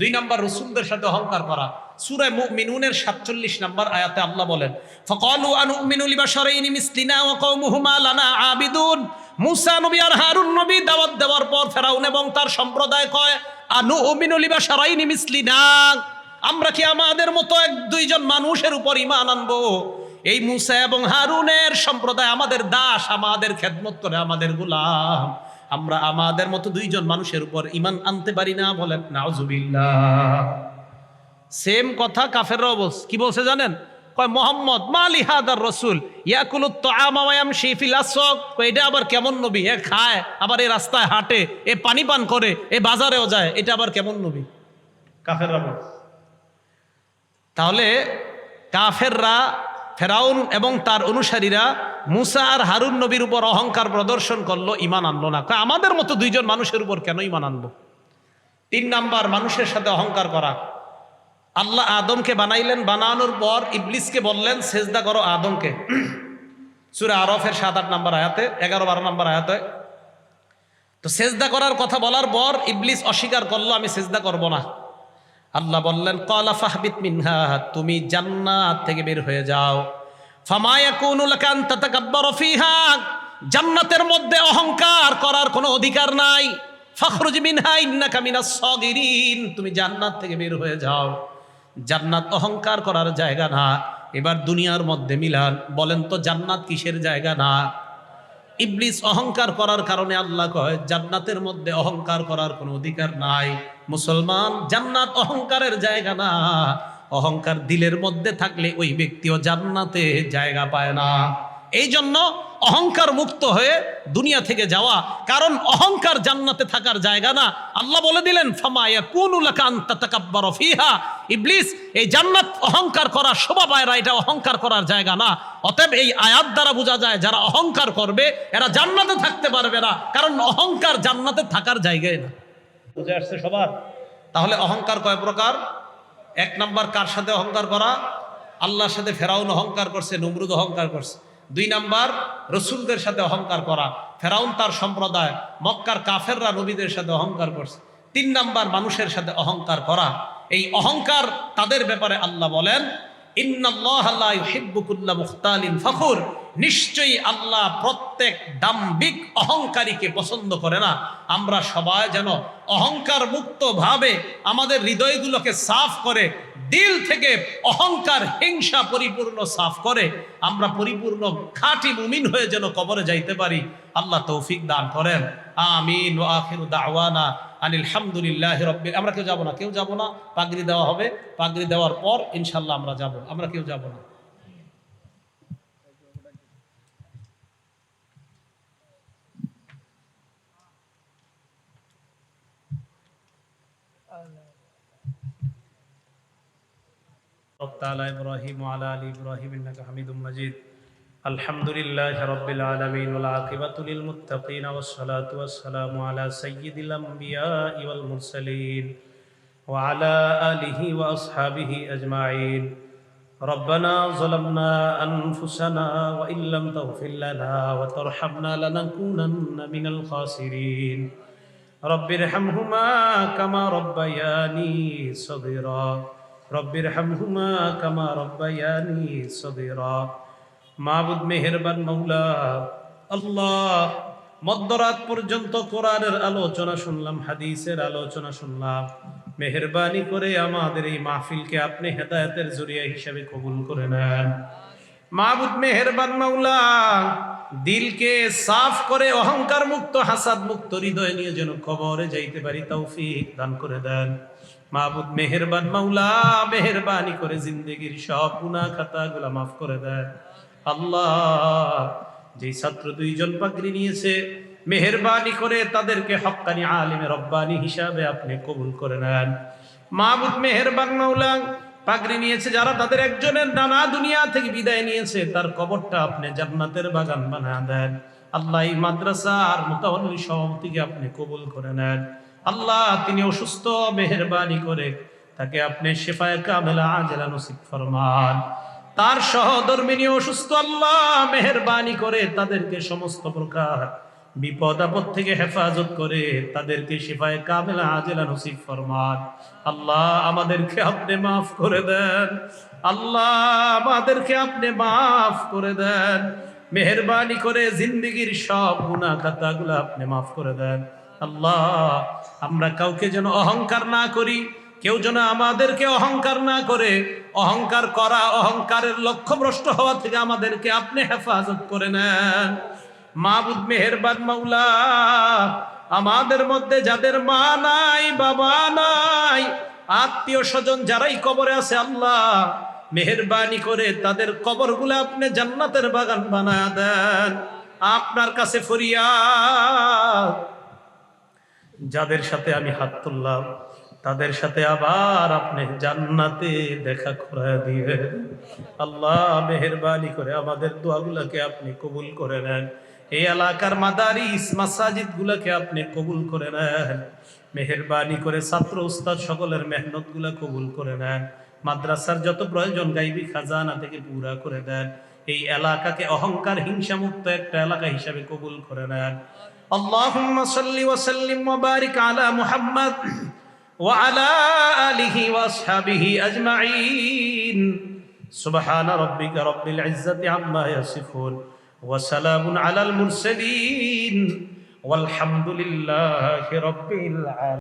Speaker 1: 2 নাম্বার রাসূলদের সাথে অহংকার করা। সূরা মুমিনুনের 47 নম্বর আয়াতে আল্লাহ বলেন ফাকালু আনুমিনু লিবাশারাইনি মিসলিনা ওয়া কওমুহুমা লানা আবিদুন। মুসা নবী আর হারুন নবী দাওয়াত দেওয়ার পর ফেরাউন এবং তার সম্প্রদায় কয় আনুমিনু লিবাশারাইনি মিসলিনা, আমরা কি আমাদের মতো 1-2 জন মানুষের উপর ঈমান আনবো? এই মুসা এবং হারুনের সম্প্রদায় আমাদের দাস, আমাদের খেদমত করে, আমাদের গোলাম। আমরা আমাদের মতো দুইজন মানুষের উপর ঈমান আনতে পারি না? বলেন নাউজুবিল্লাহ। সেম কথা কাফেররাও বলছে। কি বলছে জানেন? কয় মোহাম্মদ মালি হাদার রাসূল ইয়াকুলুত তাআমা ওয়া ইয়ামশি ফিল আসওয়াক। কয় এটা আবার কেমন নবী? এ খায়, আবার এই রাস্তায় হাঁটে, এ পানি পান করে, এ বাজারেও যায়, এটা আবার কেমন নবী? কাফেররা বলছে। তাহলে কাফেররা, ফেরাউন এবং তার অনুসারীরা মুসা আর হারুন নবীর উপর অহংকার প্রদর্শন করলো, ঈমান আনলো না। কয় আমাদের মতো দুইজন মানুষের উপর কেন ঈমান আনবো? 3 নাম্বার, মানুষের সাথে অহংকার করা। আল্লাহ আদমকে বানাইলেন, বানানোর পর ইবলিসকে বললেন সেজদা করো আদমকে। সূরা আরফের 7-8 নম্বর আয়াতে, 11-12 নম্বর আয়াতে। তো সেজদা করার কথা বলার পর ইবলিস অস্বীকার করলো, আমি সেজদা করব না। আল্লাহ বললেন ক্বালা ফাহবিত মিনহা, তুমি জান্নাত থেকে বের হয়ে যাও। ফামা ইয়াকুনু লাকা আন তাতাকাব্বারা ফিহা, জান্নাতের মধ্যে অহংকার করার কোনো অধিকার নাই। ফাখরুজ মিনহা ইন্নাকা মিনাস সাগিরিন, তুমি জান্নাত থেকে বের হয়ে যাও। জান্নাত অহংকার করার জায়গা না। এবার দুনিয়ার মধ্যে মিলান, বলেন তো জান্নাত কিসের জায়গা? না। ইবলিস অহংকার করার কারণে আল্লাহ কয় জান্নাতের মধ্যে অহংকার করার কোনো অধিকার নাই। মুসলমান, জান্নাত অহংকারের জায়গা না। অহংকার দিলের মধ্যে থাকলে ওই ব্যক্তিও জান্নাতে জায়গা পায় না। এই জন্য অহংকার মুক্ত হয়ে দুনিয়া থেকে যাওয়া, কারণ অহংকার জান্নাতে থাকার জায়গা না। আল্লাহ বলে দিলেন ফামা ইয়াকুনু লাকা আন তাতাকাব্বারা ফিহা, ইবলিস এই জান্নাত অহংকার করা শোভা পায় না, এটা অহংকার করার জায়গা না। অতএব এই আয়াত দ্বারা বোঝা যায় যারা অহংকার করবে এরা জান্নাতে থাকতে পারবে না, কারণ অহংকার জান্নাতে থাকার জায়গায় না। বুঝে আসছে সবার? তাহলে অহংকার কয় প্রকার? 1 নাম্বার, কার সাথে অহংকার করা? আল্লাহর সাথে ফেরাউন অহংকার করছে, নমরুদ অহংকার করছে। 2 নাম্বার, রসুলদের সাথে অহংকার করা, ফেরাউন তার সম্প্রদায়, মক্কার কাফেররা নবীদের সাথে অহংকার করছে। 3 নাম্বার, মানুষের সাথে অহংকার করা। এই অহংকার তাদের ব্যাপারে আল্লাহ বলেন ইন্নাল্লাহা লা ইউহিব্বু কুল্লা মুখতালিন ফখুর, নিশ্চয়ই আল্লাহ প্রত্যেক দাম্ভিক অহংকারীকে পছন্দ করে না। আমরা সবাই যেন অহংকার মুক্ত ভাবে আমাদের হৃদয়গুলোকে সাফ করে, দিল থেকে অহংকার হিংসা পরিপূর্ণ সাফ করে আমরা পরিপূর্ণ খাঁটি মুমিন হয়ে যেন কবরে যাইতে পারি। আল্লাহ তৌফিক দান করেন। আমিন। ওয়া আখিরু দাওয়ানা আনিল হামদুলিল্লাহি রাব্বিল। আমরা কেউ যাব না, কেউ যাব না। পাগড়ি দেওয়া হবে, পাগড়ি দেওয়ার পর ইনশাআল্লাহ আমরা যাব। আমরা কেউ যাব না। ইব্রাহিম ওয়া আলা আলি ইব্রাহিম ইন্নাকা হামিদুম মাজিদ। আলহামদুলিল্লাহি রাব্বিল আলামিন ওয়াল আকিবাতু লিল মুত্তাকিন ওয়াস সালাতু ওয়াস সালামু আলা সাইয়্যিদিল আমবিয়াই ওয়াল মুরসালিন ওয়া আলা আলিহি ওয়া আসহাবিহি আজমাইন। রব্বানা যালামনা আনফুসানা ওয়া ইল্লাম তাগফির লানা ওয়া তারহামনা লানাকুনান্না মিনাল খাসিরিন। রব্বিরহামহুমা কামা রাব্বায়ানি সগীরা। রব্বিরহামহুমা কামা রাব্বায়ানি সগীরা। মাবুদ মেহেরবান মৌলা আল্লাহ, মধ্যরাত পর্যন্ত কোরআনের আলোচনা শুনলাম, হাদিসের আলোচনা শুনলাম। মেহেরবানি করে আমাদের এই মাহফিলকে আপনি হেদায়েতের জরিয়া হিসেবে কবুল করে নেন। মাবুদ মেহেরবান মৌলা, দিলকে সাফ করে অহংকার মুক্ত, হাসাদ মুক্ত হৃদয় নিয়ে যেন কবরে যাইতে পারি তৌফিক দান করে দেন। মাবুদ মেহেরবান মৌলা, মেহেরবানি করে জিন্দেগির সব গুনাহ খাতাগুলো মাফ করে দেন। আল্লাহ, যে ছাত্র 2 জন পাগড়ি নিয়েছে, মেহেরবানি করে তাদেরকে হক্কানি আলিমে রব্বানি হিসাবে আপনি কবুল করে নেন। মাবুদ মেহেরবান মৌলা, পাগড়ি নিয়েছে যারা, তাদের একজনের নানা দুনিয়া থেকে বিদায় নিয়েছে, তার কবরটা আপনি জান্নাতের বাগান বানায় দেন। আল্লাহ, এই মাদ্রাসার মুতাওয়াল্লি সভাপতিকে আপনি কবুল করে নেন। আল্লাহ, তিনি অসুস্থ, মেহেরবানি করে তাকে আপনি শিফায়ে কামেলা আজেলা নসিব ফরমান। তার সহধর্মিনী অসুস্থ, আল্লাহ মেহেরবানি করে তাদেরকে সমস্ত প্রকার বিপদ আপদ থেকে হেফাজত করে তাদেরকে শিফায়ে কামেলা আজেলা নসিব ফরমান। আল্লাহ, আমাদেরকে আপনি মাফ করে দেন। আল্লাহ, আমাদেরকে আপনি মাফ করে দেন। মেহেরবানি করে জিন্দেগির সব গুনাহ খাতাগুলো আপনি মাফ করে দেন। আল্লাহ, আমরা কাউকে যেন অহংকার না করি, কেউ যেন আমাদেরকে অহংকার না করে অহংকার করা, অহংকারের লক্ষ্যভ্রষ্ট হওয়া থেকে আমাদেরকে আপনি হেফাজত করে নেন। মাবুদ মেহেরবান মাওলা, আমাদের মধ্যে যাদের মা নাই, বাবা নাই, আত্মীয় স্বজন যারাই কবরে আছে, আল্লাহ মেহেরবানি করে তাদের কবরগুলো আপনি জান্নাতের বাগান বানায় দেন। আপনার কাছে ফরিয়াদ, যাদের সাথে আমি হাত তুললাম তাদের সাথে আবার আপনি জান্নাতে দেখা করে দিবেন। আল্লাহ মেহেরবানি করে আমাদের দোয়াগুলোকে আপনি কবুল করে নেন। এই এলাকার মাদারিস মাসাজিদ গুলাকে আপনি কবুল করে নেন। মেহেরবানি করে ছাত্র উস্তাদ সকলের মেহনত গুলা কবুল করে নেন। মাদ্রাসার যত প্রয়োজন গাইবি খাজানা থেকে পুরা করে দেন। এই এলাকাকে অহংকার হিংসা মুক্ত একটা এলাকা হিসাবে কবুল করে নেন। আল্লাহুম্মা সাল্লি ওয়া সাল্লিম ওয়া বারিক আলা মুহাম্মদ ওয়া আলা আলিহি ওয়া আসহাবিহি আজমাইন। সুবহানা রাব্বিকা রাব্বিল ইজ্জাতি আম্মা ইয়াসিফুন ওয়া সালামুন আলাল মুরসালিন ওয়ালহামদুলিল্লাহি রাব্বিল আলামিন।